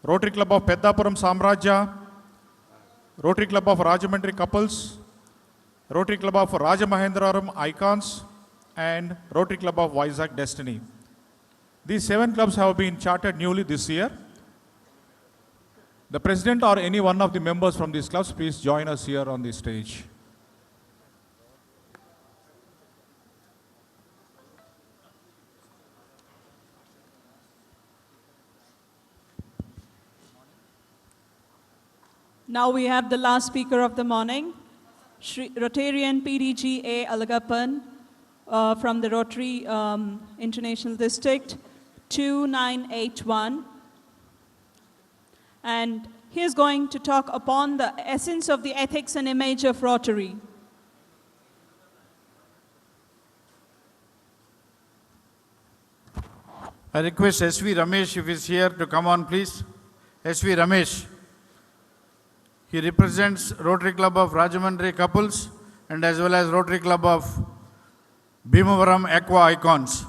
Rotary Club of Peddapuram Samrajya, Rotary Club of Rajahmundry Couples, Rotary Club of Rajamahendravaram Icons, and Rotary Club of Vizag Destiny. These 7 clubs have been chartered newly this year. The president or any one of the members from these clubs, please join us here on the stage. Now we have the last speaker of the morning, Rotarian PDG A. Alagappan from the Rotary International District 2981. And he is going to talk upon the essence of the ethics and image of Rotary. I request S.V. Ramesh, if he is here, to come on, please. S.V. Ramesh. He represents Rotary Club of Rajahmundry Couples and as well as Rotary Club of Bhimavaram Aqua Icons.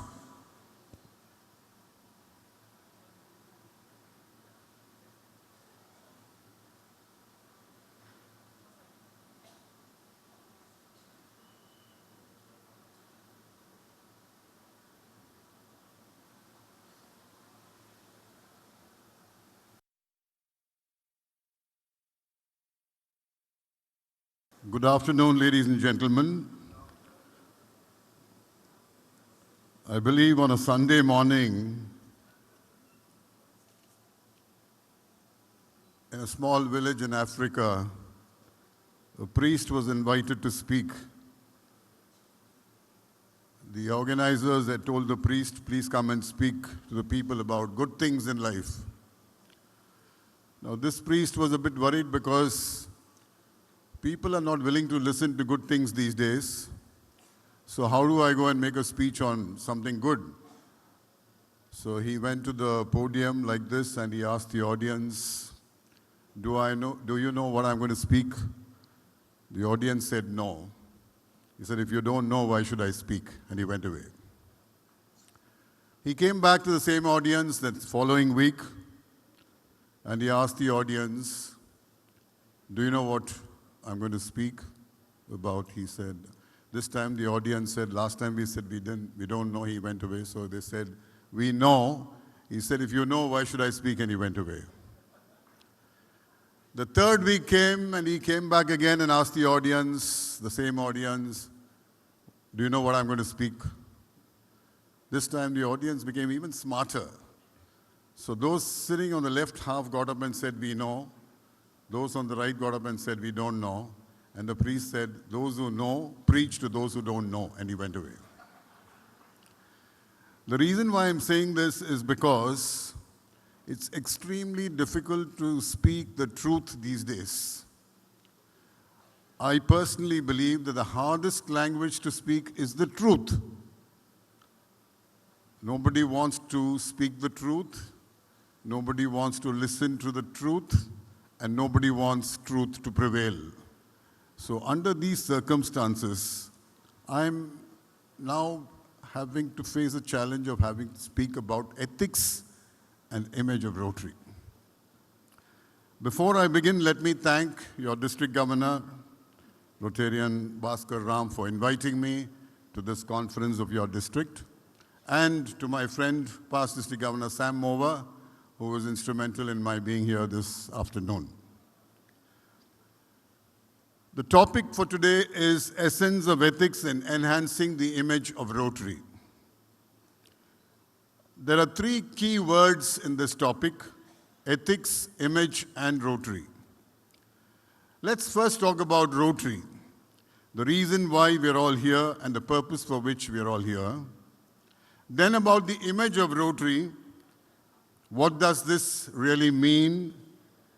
Good afternoon, ladies and gentlemen. I believe on a Sunday morning, in a small village in Africa, a priest was invited to speak. The organizers had told the priest, please come and speak to the people about good things in life. Now, this priest was a bit worried because people are not willing to listen to good things these days. So how do I go and make a speech on something good? So he went to the podium like this and he asked the audience, do you know what I'm going to speak? The audience said no. He said, if you don't know, why should I speak? And he went away. He came back to the same audience that following week and he asked the audience, do you know what I'm going to speak about? He said, this time the audience said, last time we said we don't know, he went away. So they said, we know. He said, if you know, why should I speak? And he went away. The third week came and he came back again and asked the audience, the same audience, do you know what I'm going to speak? This time the audience became even smarter. So those sitting on the left half got up and said, we know. Those on the right got up and said, we don't know. And the priest said, those who know, preach to those who don't know. And he went away. The reason why I'm saying this is because it's extremely difficult to speak the truth these days. I personally believe that the hardest language to speak is the truth. Nobody wants to speak the truth. Nobody wants to listen to the truth. And nobody wants truth to prevail. So under these circumstances, I'm now having to face a challenge of having to speak about ethics and image of Rotary. Before I begin, let me thank your district governor, Rotarian Bhaskar Ram, for inviting me to this conference of your district, and to my friend, past district governor Sam Mova, who was instrumental in my being here this afternoon. The topic for today is Essence of Ethics in Enhancing the Image of Rotary. There are three key words in this topic: ethics, image, and Rotary. Let's first talk about Rotary, the reason why we're all here and the purpose for which we're all here. Then about the image of Rotary. What does this really mean?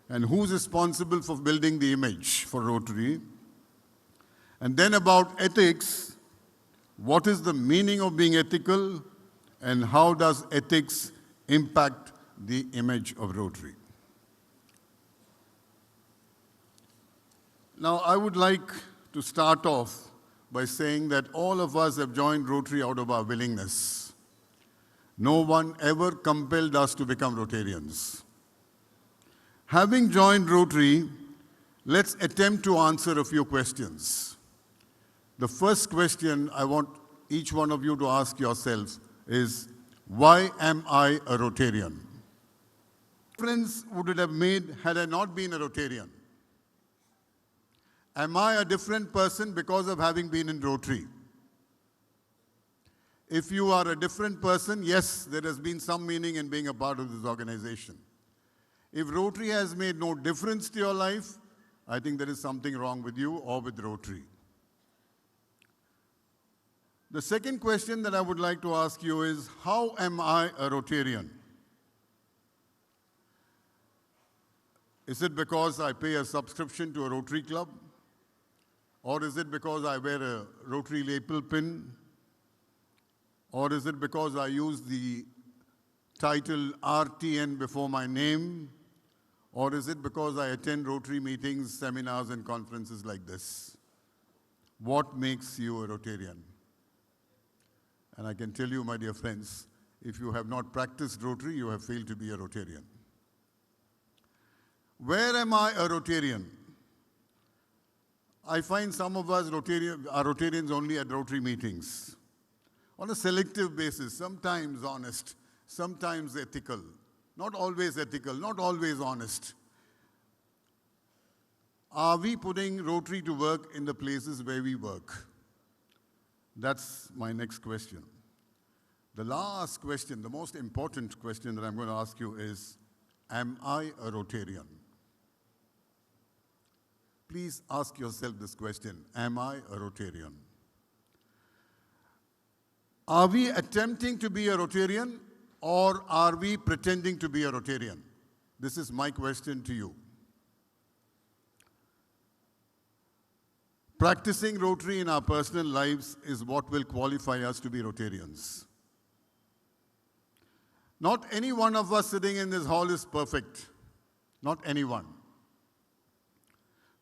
And who's responsible for building the image for Rotary? And then about ethics. What is the meaning of being ethical? And how does ethics impact the image of Rotary? Now, I would like to start off by saying that all of us have joined Rotary out of our willingness. No one ever compelled us to become Rotarians. Having joined Rotary, let's attempt to answer a few questions. The first question I want each one of you to ask yourself is, why am I a Rotarian? What difference would it have made had I not been a Rotarian? Am I a different person because of having been in Rotary? If you are a different person, yes, there has been some meaning in being a part of this organization. If Rotary has made no difference to your life, I think there is something wrong with you or with Rotary. The second question that I would like to ask you is, how am I a Rotarian? Is it because I pay a subscription to a Rotary club? Or is it because I wear a Rotary lapel pin? Or is it because I use the title RTN before my name? Or is it because I attend Rotary meetings, seminars, and conferences like this? What makes you a Rotarian? And I can tell you, my dear friends, if you have not practiced Rotary, you have failed to be a Rotarian. Where am I a Rotarian? I find some of us are Rotarians only at Rotary meetings. On a selective basis, sometimes honest, sometimes ethical, not always honest. Are we putting Rotary to work in the places where we work? That's my next question. The last question, the most important question that I'm going to ask you is, am I a Rotarian? Please ask yourself this question, am I a Rotarian? Are we attempting to be a Rotarian or are we pretending to be a Rotarian? This is my question to you. Practicing Rotary in our personal lives is what will qualify us to be Rotarians. Not any one of us sitting in this hall is perfect. Not anyone.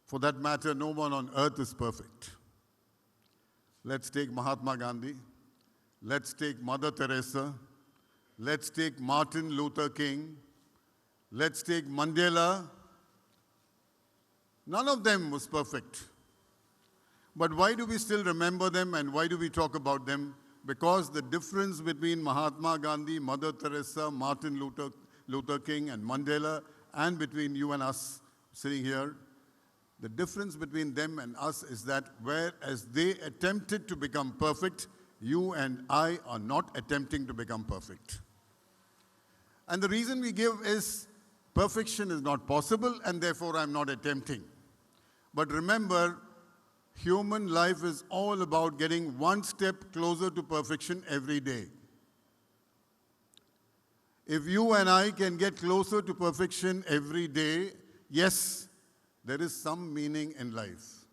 For that matter, no one on earth is perfect. Let's take Mahatma Gandhi. Let's take Mother Teresa. Let's take Martin Luther King. Let's take Mandela. None of them was perfect. But why do we still remember them and why do we talk about them? Because the difference between Mahatma Gandhi, Mother Teresa, Martin Luther King and Mandela, and between you and us sitting here, the difference between them and us is that whereas they attempted to become perfect, you and I are not attempting to become perfect. And the reason we give is perfection is not possible and therefore I'm not attempting. But remember, human life is all about getting one step closer to perfection every day. If you and I can get closer to perfection every day, yes, there is some meaning in life.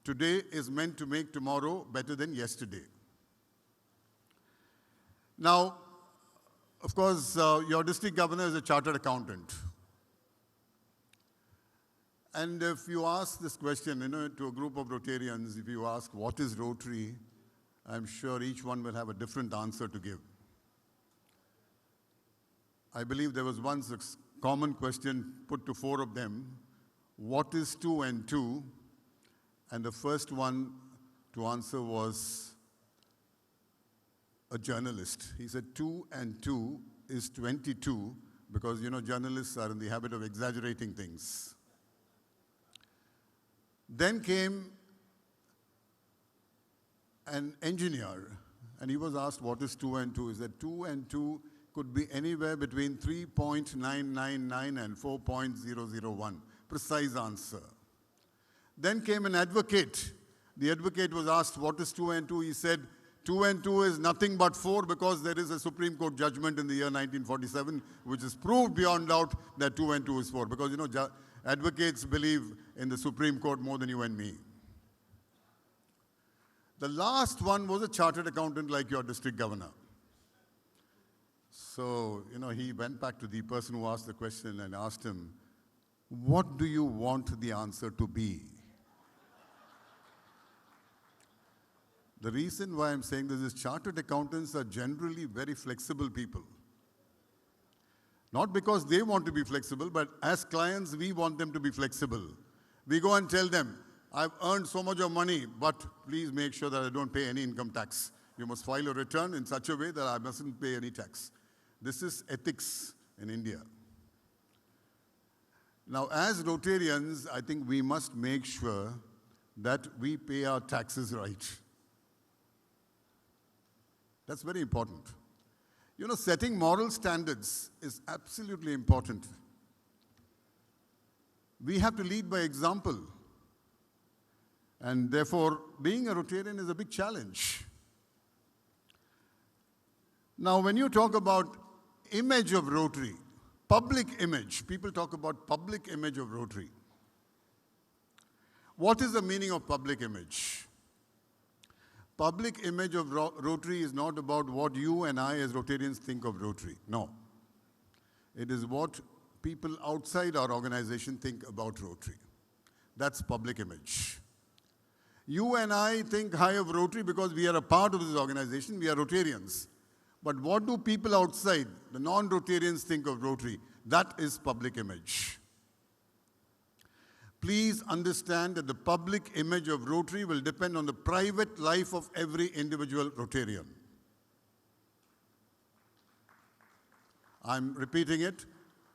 Today is meant to make tomorrow better than yesterday. Now, of course, your district governor is a chartered accountant. And if you ask this question, to a group of Rotarians, if you ask what is Rotary, I'm sure each one will have a different answer to give. I believe there was once a common question put to 4 of them, what is 2 and 2? And the first one to answer was a journalist. He said 2 and 2 is 22 because, journalists are in the habit of exaggerating things. Then came an engineer, and he was asked, what is 2 and 2? He said 2 and 2 could be anywhere between 3.999 and 4.001. Precise answer. Then came an advocate. The advocate was asked, what is 2 and 2? He said, 2 and 2 is nothing but 4 because there is a Supreme Court judgment in the year 1947 which has proved beyond doubt that 2 and 2 is 4. Because, advocates believe in the Supreme Court more than you and me. The last one was a chartered accountant like your district governor. So, he went back to the person who asked the question and asked him, what do you want the answer to be? The reason why I'm saying this is chartered accountants are generally very flexible people. Not because they want to be flexible, but as clients, we want them to be flexible. We go and tell them, I've earned so much of money, but please make sure that I don't pay any income tax. You must file a return in such a way that I mustn't pay any tax. This is ethics in India. Now, as Rotarians, I think we must make sure that we pay our taxes right. That's very important. Setting moral standards is absolutely important. We have to lead by example. And therefore, being a Rotarian is a big challenge. Now, when you talk about image of Rotary, public image, people talk about public image of Rotary. What is the meaning of public image? Public image of Rotary is not about what you and I as Rotarians think of Rotary. No. It is what people outside our organization think about Rotary. That's public image. You and I think high of Rotary because we are a part of this organization. We are Rotarians. But what do people outside, the non-Rotarians, think of Rotary? That is public image. Please understand that the public image of Rotary will depend on the private life of every individual Rotarian. I'm repeating it.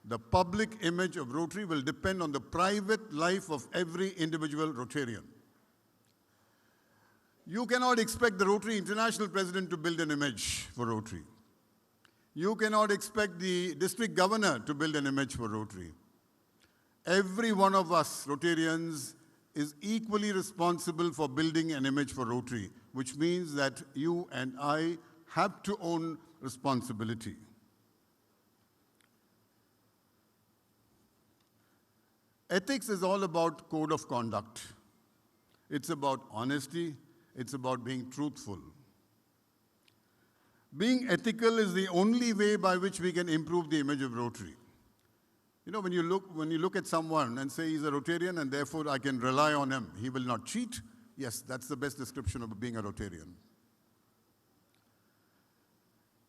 the public image of Rotary will depend on the private life of every individual Rotarian. You cannot expect the Rotary International President to build an image for Rotary. You cannot expect the district governor to build an image for Rotary. Every one of us Rotarians is equally responsible for building an image for Rotary, which means that you and I have to own responsibility. Ethics is all about code of conduct. It's about honesty. It's about being truthful. Being ethical is the only way by which we can improve the image of Rotary. You know, when you look at someone and say he's a Rotarian and therefore I can rely on him, he will not cheat. Yes, that's the best description of being a Rotarian.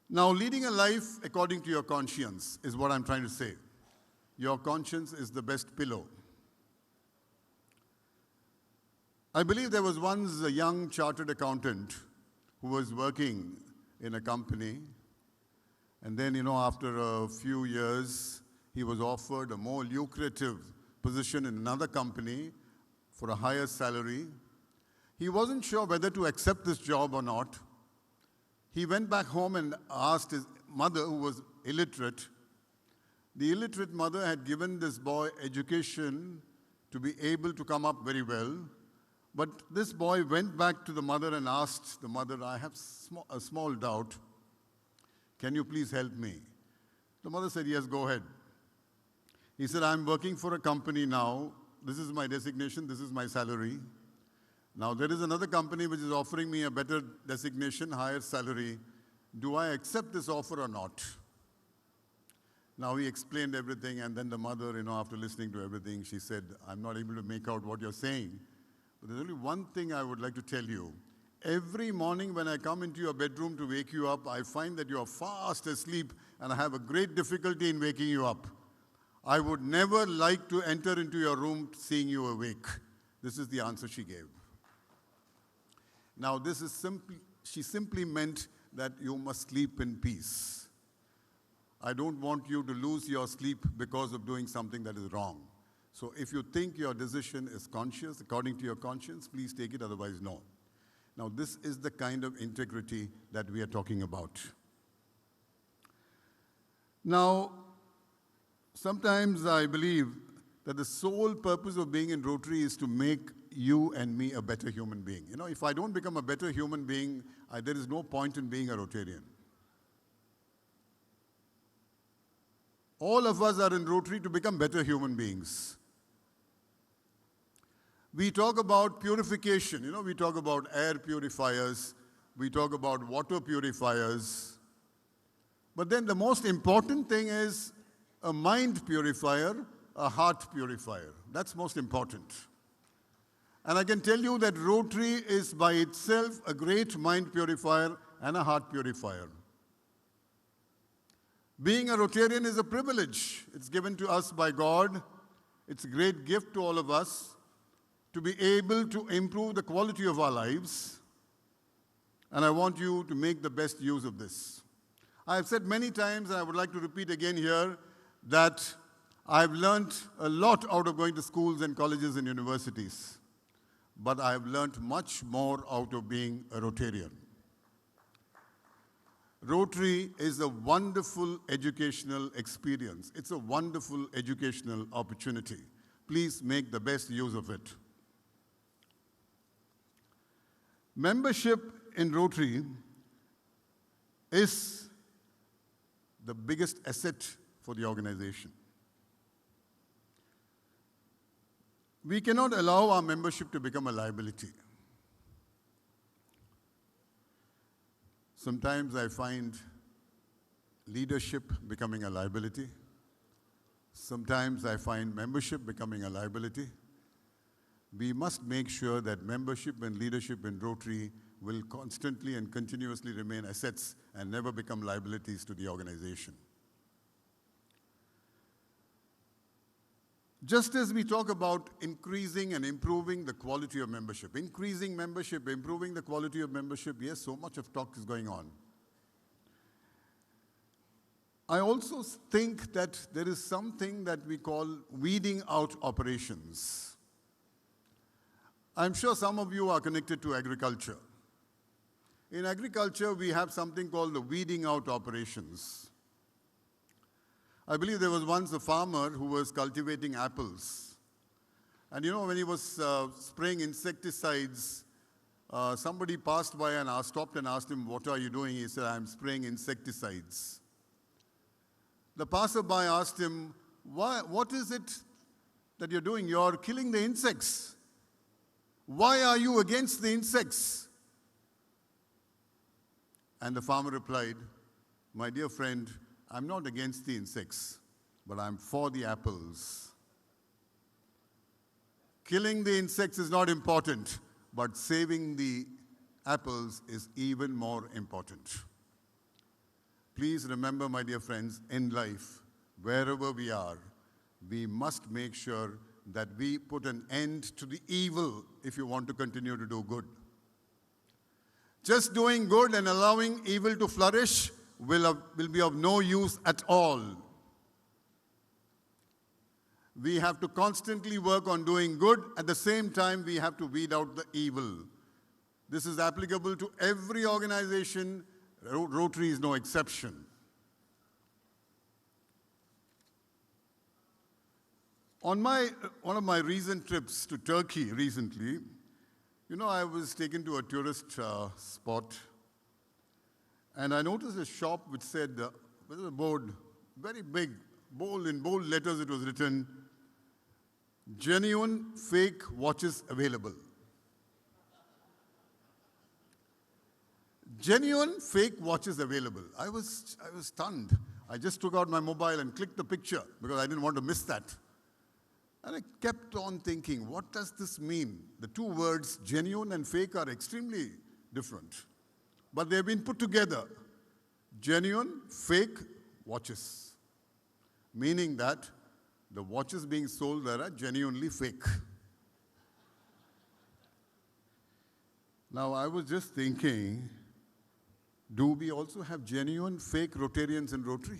Now, leading a life according to your conscience is what I'm trying to say. Your conscience is the best pillow. I believe there was once a young chartered accountant who was working in a company, and then, after a few years, he was offered a more lucrative position in another company for a higher salary. He wasn't sure whether to accept this job or not. He went back home and asked his mother, who was illiterate. The illiterate mother had given this boy education to be able to come up very well. But this boy went back to the mother and asked the mother, I have a small doubt. Can you please help me? The mother said, yes, go ahead. He said, I'm working for a company now. This is my designation. This is my salary. Now, there is another company which is offering me a better designation, higher salary. Do I accept this offer or not? Now, he explained everything, and then the mother, after listening to everything, she said, I'm not able to make out what you're saying. But there's only one thing I would like to tell you. Every morning when I come into your bedroom to wake you up, I find that you are fast asleep, and I have a great difficulty in waking you up. I would never like to enter into your room seeing you awake. This is the answer she gave. Now, she simply meant that you must sleep in peace. I don't want you to lose your sleep because of doing something that is wrong. So if you think your decision is conscious, according to your conscience, please take it, otherwise no. Now, this is the kind of integrity that we are talking about. Now, sometimes I believe that the sole purpose of being in Rotary is to make you and me a better human being. If I don't become a better human being, there is no point in being a Rotarian. All of us are in Rotary to become better human beings. We talk about purification. We talk about air purifiers. We talk about water purifiers. But then the most important thing is a mind purifier, a heart purifier. That's most important. And I can tell you that Rotary is by itself a great mind purifier and a heart purifier. Being a Rotarian is a privilege. It's given to us by God. It's a great gift to all of us to be able to improve the quality of our lives. And I want you to make the best use of this. I have said many times, and I would like to repeat again here, that I've learned a lot out of going to schools and colleges and universities. But I've learned much more out of being a Rotarian. Rotary is a wonderful educational experience. It's a wonderful educational opportunity. Please make the best use of it. Membership in Rotary is the biggest asset for the organization. We cannot allow our membership to become a liability. Sometimes I find leadership becoming a liability. Sometimes I find membership becoming a liability. We must make sure that membership and leadership in Rotary will constantly and continuously remain assets and never become liabilities to the organization. Just as we talk about increasing and improving the quality of membership, increasing membership, improving the quality of membership, yes, so much of talk is going on. I also think that there is something that we call weeding out operations. I'm sure some of you are connected to agriculture. In agriculture, we have something called the weeding out operations. I believe there was once a farmer who was cultivating apples. And you know, when he was spraying insecticides, somebody passed by and stopped and asked him, "What are you doing?" He said, "I'm spraying insecticides." The passerby asked him, "What is it that you're doing? You're killing the insects. Why are you against the insects?" And the farmer replied, "My dear friend, I'm not against the insects, but I'm for the apples. Killing the insects is not important, but saving the apples is even more important." Please remember, my dear friends, in life, wherever we are, we must make sure that we put an end to the evil if you want to continue to do good. Just doing good and allowing evil to flourish will be of no use at all. We have to constantly work on doing good. At the same time, we have to weed out the evil. This is applicable to every organization. Rotary is no exception. On one of my recent trips to Turkey recently, you know, I was taken to a tourist spot, and I noticed a shop which said, with a board, very big, in bold letters it was written, "Genuine fake watches available." Genuine fake watches available. I was stunned. I just took out my mobile and clicked the picture because I didn't want to miss that. And I kept on thinking, what does this mean? The two words, genuine and fake, are extremely different. But they've been put together. Genuine, fake watches. Meaning that the watches being sold there are genuinely fake. Now, I was just thinking, do we also have genuine fake Rotarians in Rotary?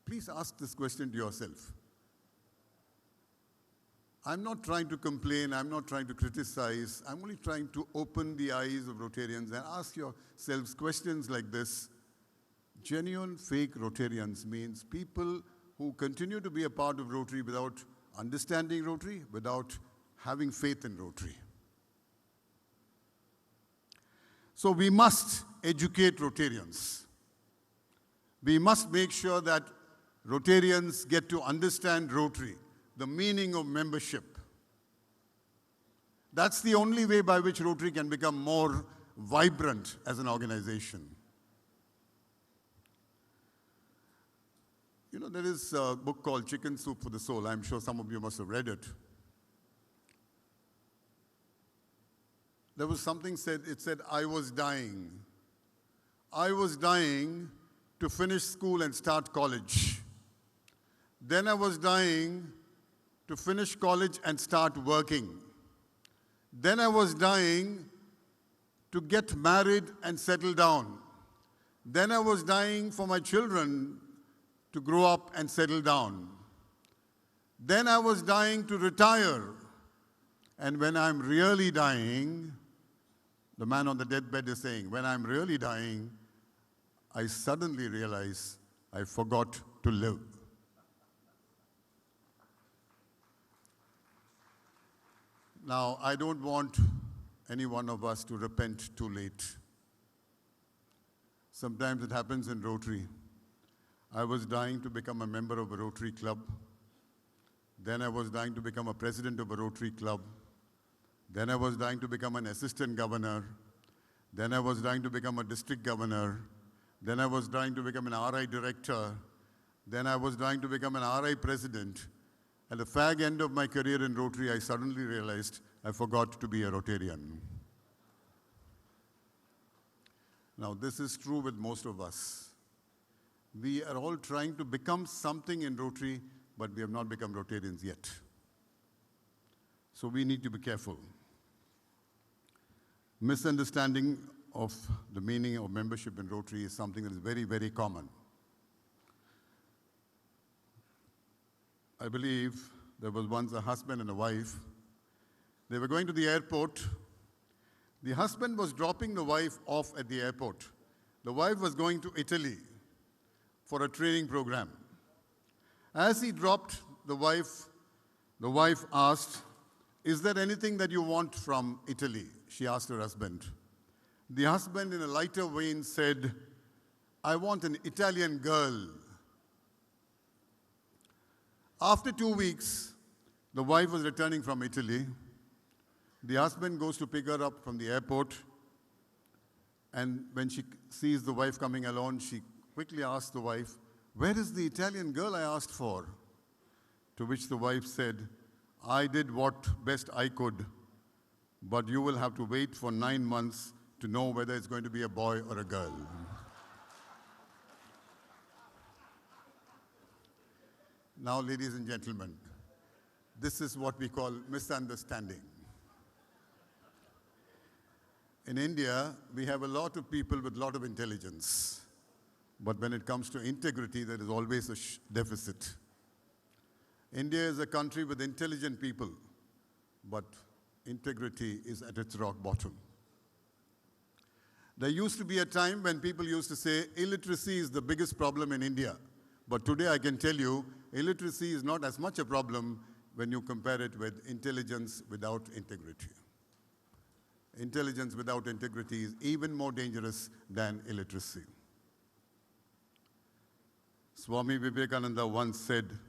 Please ask this question to yourself. I'm not trying to complain, I'm not trying to criticize, I'm only trying to open the eyes of Rotarians and ask yourselves questions like this. Genuine fake Rotarians means people who continue to be a part of Rotary without understanding Rotary, without having faith in Rotary. So we must educate Rotarians. We must make sure that Rotarians get to understand Rotary, the meaning of membership. That's the only way by which Rotary can become more vibrant as an organization. You know, there is a book called Chicken Soup for the Soul. I'm sure some of you must have read it. There was something said, it said, I was dying. I was dying to finish school and start college. Then I was dying to finish college and start working. Then I was dying to get married and settle down. Then I was dying for my children to grow up and settle down. Then I was dying to retire. And when I'm really dying, the man on the deathbed is saying, when I'm really dying, I suddenly realize I forgot to live. Now, I don't want any one of us to repent too late. Sometimes it happens in Rotary. I was dying to become a member of a Rotary club. Then I was dying to become a president of a Rotary club. Then I was dying to become an assistant governor. Then I was dying to become a district governor. Then I was dying to become an RI director. Then I was dying to become an RI president. At the fag end of my career in Rotary, I suddenly realized I forgot to be a Rotarian. Now, this is true with most of us. We are all trying to become something in Rotary, but we have not become Rotarians yet. So we need to be careful. Misunderstanding of the meaning of membership in Rotary is something that is very, very common. I believe there was once a husband and a wife. They were going to the airport. The husband was dropping the wife off at the airport. The wife was going to Italy for a training program. As he dropped the wife asked, "Is there anything that you want from Italy?" She asked her husband. The husband, in a lighter vein, said, "I want an Italian girl." After 2 weeks, the wife was returning from Italy. The husband goes to pick her up from the airport, and when she sees the wife coming alone, she quickly asks the wife, "Where is the Italian girl I asked for?" To which the wife said, "I did what best I could, but you will have to wait for 9 months to know whether it's going to be a boy or a girl." Now, ladies and gentlemen, this is what we call misunderstanding. In India, we have a lot of people with a lot of intelligence. But when it comes to integrity, there is always a deficit. India is a country with intelligent people, but integrity is at its rock bottom. There used to be a time when people used to say illiteracy is the biggest problem in India. But today I can tell you, illiteracy is not as much a problem when you compare it with intelligence without integrity. Intelligence without integrity is even more dangerous than illiteracy. Swami Vivekananda once said,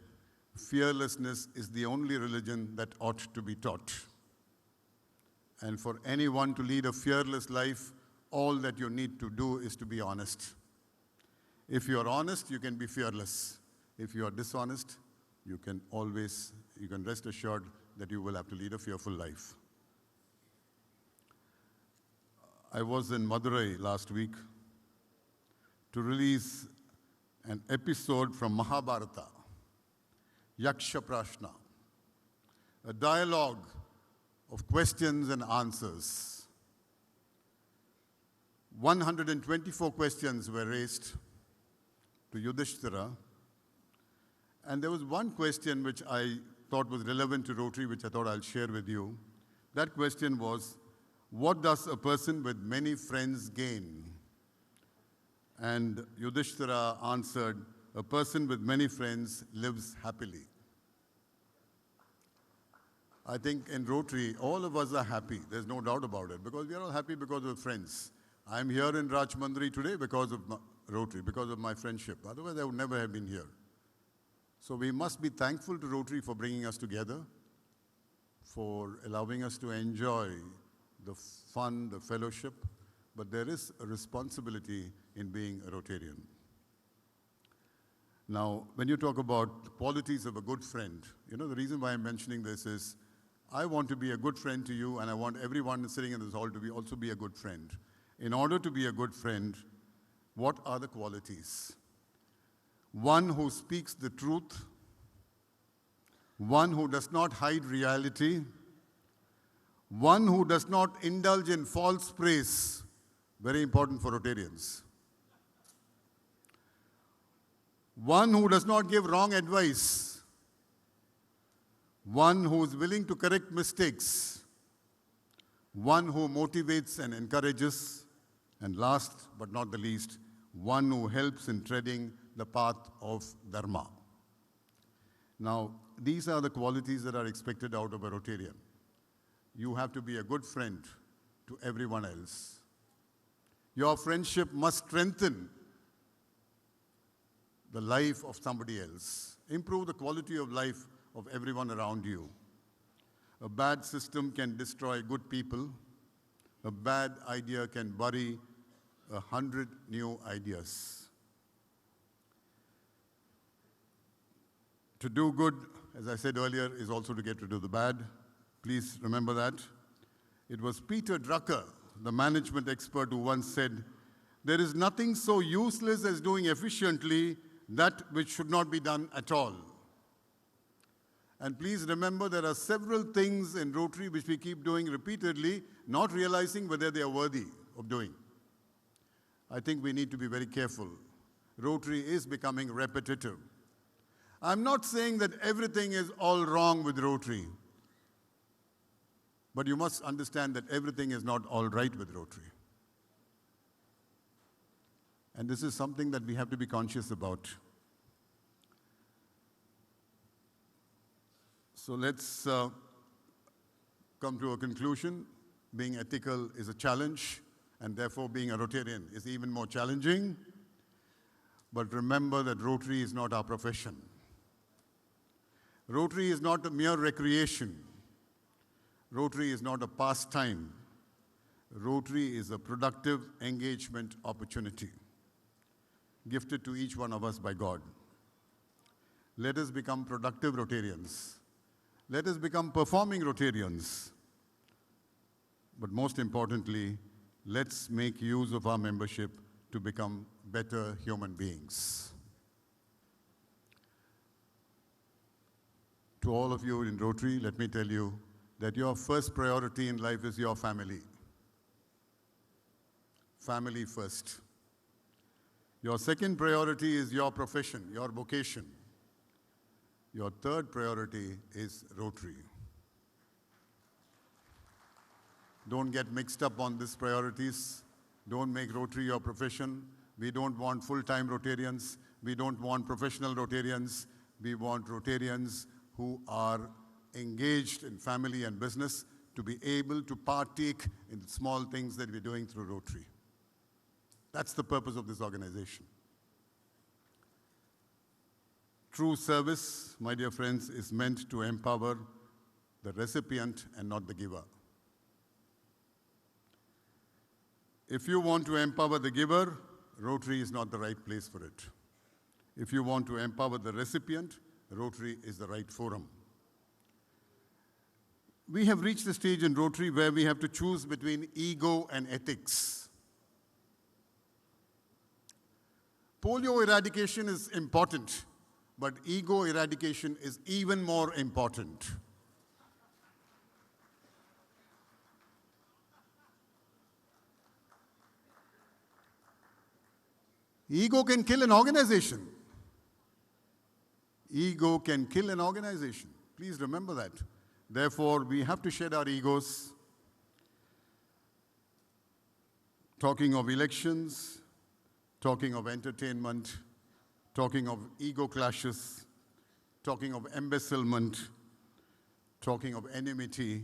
"Fearlessness is the only religion that ought to be taught." And for anyone to lead a fearless life, all that you need to do is to be honest. If you are honest, you can be fearless. If you are dishonest, you can rest assured that you will have to lead a fearful life. I was in Madurai last week to release an episode from Mahabharata, Yaksha Prashna, a dialogue of questions and answers. 124 questions were raised to Yudhishthira, and there was one question which I thought was relevant to Rotary, which I thought I'll share with you. That question was, what does a person with many friends gain? And Yudhishthira answered, a person with many friends lives happily. I think in Rotary, all of us are happy. There's no doubt about it, because we are all happy because of friends. I'm here in Rajmandri today because of Rotary, because of my friendship. Otherwise, I would never have been here. So we must be thankful to Rotary for bringing us together, for allowing us to enjoy the fun, the fellowship, but there is a responsibility in being a Rotarian. Now, when you talk about the qualities of a good friend, the reason why I'm mentioning this is I want to be a good friend to you, and I want everyone sitting in this hall to also be a good friend. In order to be a good friend, what are the qualities? One who speaks the truth, one who does not hide reality, one who does not indulge in false praise, very important for Rotarians. One who does not give wrong advice, one who is willing to correct mistakes, one who motivates and encourages, and last but not the least, one who helps in treading the path of Dharma. Now, these are the qualities that are expected out of a Rotarian. You have to be a good friend to everyone else. Your friendship must strengthen the life of somebody else, improve the quality of life of everyone around you. A bad system can destroy good people. A bad idea can bury 100 new ideas. To do good, as I said earlier, is also to get rid of the bad. Please remember that. It was Peter Drucker, the management expert, who once said, "There is nothing so useless as doing efficiently that which should not be done at all." And please remember, there are several things in Rotary which we keep doing repeatedly, not realizing whether they are worthy of doing. I think we need to be very careful. Rotary is becoming repetitive. I'm not saying that everything is all wrong with Rotary, but you must understand that everything is not all right with Rotary. And this is something that we have to be conscious about. So let's come to a conclusion. Being ethical is a challenge, and therefore being a Rotarian is even more challenging. But remember that Rotary is not our profession. Rotary is not a mere recreation. Rotary is not a pastime. Rotary is a productive engagement opportunity gifted to each one of us by God. Let us become productive Rotarians. Let us become performing Rotarians. But most importantly, let's make use of our membership to become better human beings. To all of you in Rotary, let me tell you that your first priority in life is your family. Family first. Your second priority is your profession, your vocation. Your third priority is Rotary. Don't get mixed up on these priorities. Don't make Rotary your profession. We don't want full-time Rotarians. We don't want professional Rotarians. We want Rotarians who are engaged in family and business to be able to partake in the small things that we're doing through Rotary. That's the purpose of this organization. True service, my dear friends, is meant to empower the recipient and not the giver. If you want to empower the giver, Rotary is not the right place for it. If you want to empower the recipient, Rotary is the right forum. We have reached a stage in Rotary where we have to choose between ego and ethics. Polio eradication is important, but ego eradication is even more important. Ego can kill an organization. Ego can kill an organization. Please remember that. Therefore, we have to shed our egos. Talking of elections, talking of entertainment, talking of ego clashes, talking of embezzlement, talking of enmity,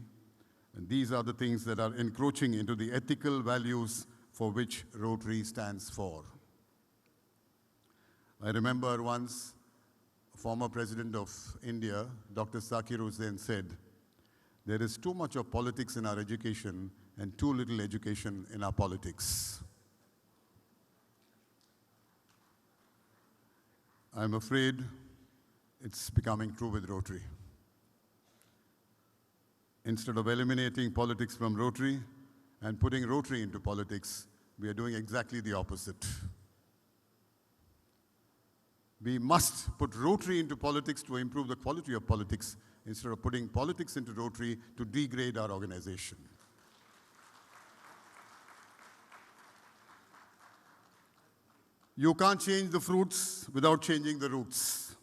and these are the things that are encroaching into the ethical values for which Rotary stands for. I remember once a former president of India, Dr. Zakir Hussain, said, "There is too much of politics in our education and too little education in our politics." I'm afraid it's becoming true with Rotary. Instead of eliminating politics from Rotary and putting Rotary into politics, we are doing exactly the opposite. We must put Rotary into politics to improve the quality of politics instead of putting politics into Rotary to degrade our organization. You can't change the fruits without changing the roots.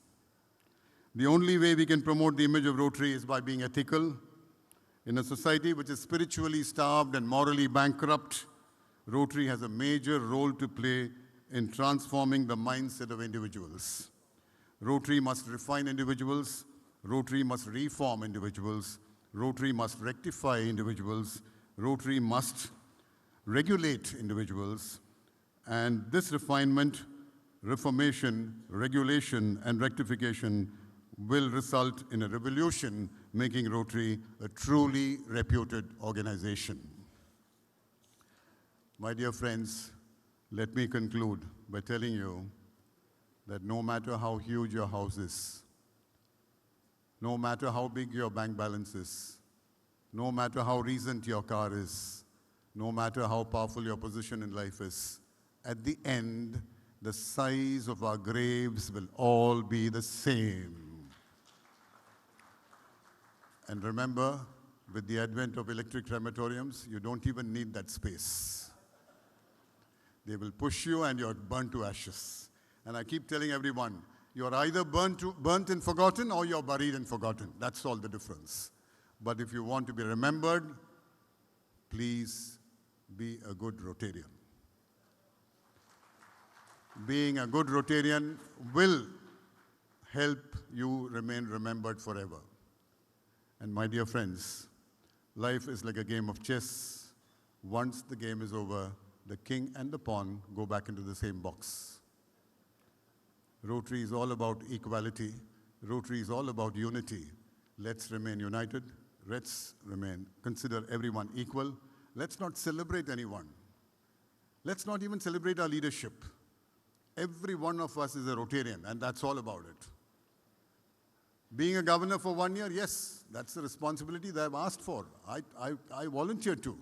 The only way we can promote the image of Rotary is by being ethical. In a society which is spiritually starved and morally bankrupt, Rotary has a major role to play in transforming the mindset of individuals. Rotary must refine individuals. Rotary must reform individuals. Rotary must rectify individuals. Rotary must regulate individuals. And this refinement, reformation, regulation, and rectification will result in a revolution, making Rotary a truly reputed organization. My dear friends, let me conclude by telling you that no matter how huge your house is, no matter how big your bank balance is, no matter how recent your car is, no matter how powerful your position in life is, at the end, the size of our graves will all be the same. And remember, with the advent of electric crematoriums, you don't even need that space. They will push you and you're burnt to ashes. And I keep telling everyone, you're either burnt and forgotten or you're buried and forgotten. That's all the difference. But if you want to be remembered, please be a good Rotarian. Being a good Rotarian will help you remain remembered forever. And my dear friends, life is like a game of chess. Once the game is over, the king and the pawn go back into the same box. Rotary is all about equality. Rotary is all about unity. Let's remain united. Let's consider everyone equal. Let's not celebrate anyone. Let's not even celebrate our leadership. Every one of us is a Rotarian, and that's all about it. Being a governor for 1 year, yes, that's the responsibility that I've asked for. I volunteered to.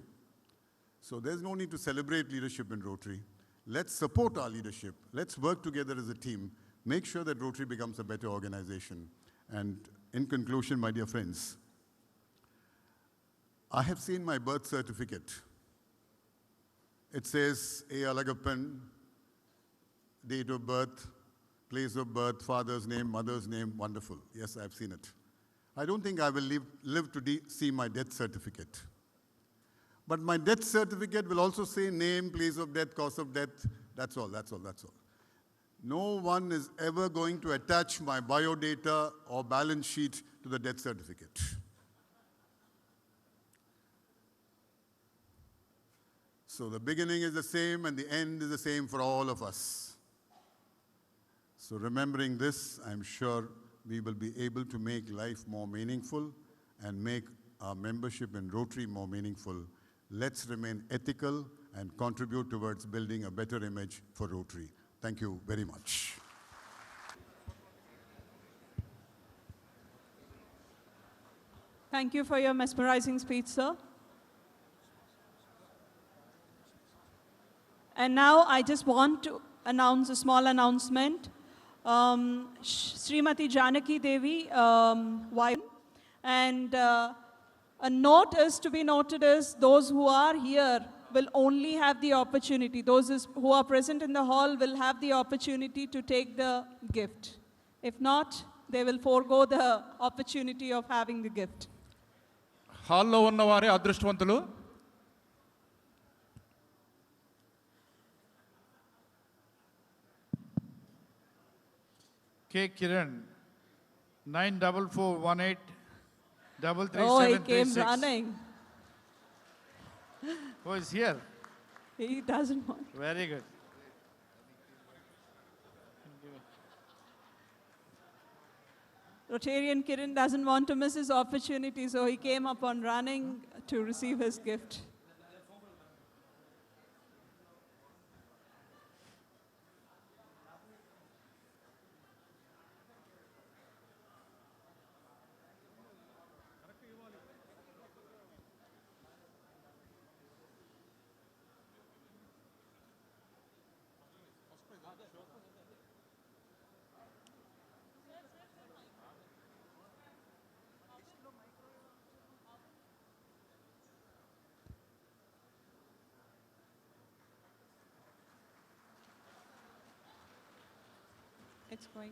So there's no need to celebrate leadership in Rotary. Let's support our leadership. Let's work together as a team. Make sure that Rotary becomes a better organization. And in conclusion, my dear friends, I have seen my birth certificate. It says A. Alagappan, date of birth, place of birth, father's name, mother's name, wonderful. Yes, I've seen it. I don't think I will live to see my death certificate. But my death certificate will also say name, place of death, cause of death. That's all, that's all, that's all. No one is ever going to attach my biodata or balance sheet to the death certificate. So the beginning is the same and the end is the same for all of us. So remembering this, I'm sure we will be able to make life more meaningful and make our membership in Rotary more meaningful. Let's remain ethical and contribute towards building a better image for Rotary. Thank you very much. Thank you for your mesmerizing speech, sir. And now I just want to announce a small announcement. Srimati Janaki Devi, wife, and a note is to be noted is those who are here will only have the opportunity, who are present in the hall will have the opportunity to take the gift. If not, they will forego the opportunity of having the gift. హాల్లో ఉన్నవారే అదృష్టవంతులు. K. Kiran, 94418 Oh, he came 33736. running. Who is here? He doesn't want. Very good. Rotarian Kiran doesn't want to miss his opportunity, so he came up on running to receive his gift. It's going.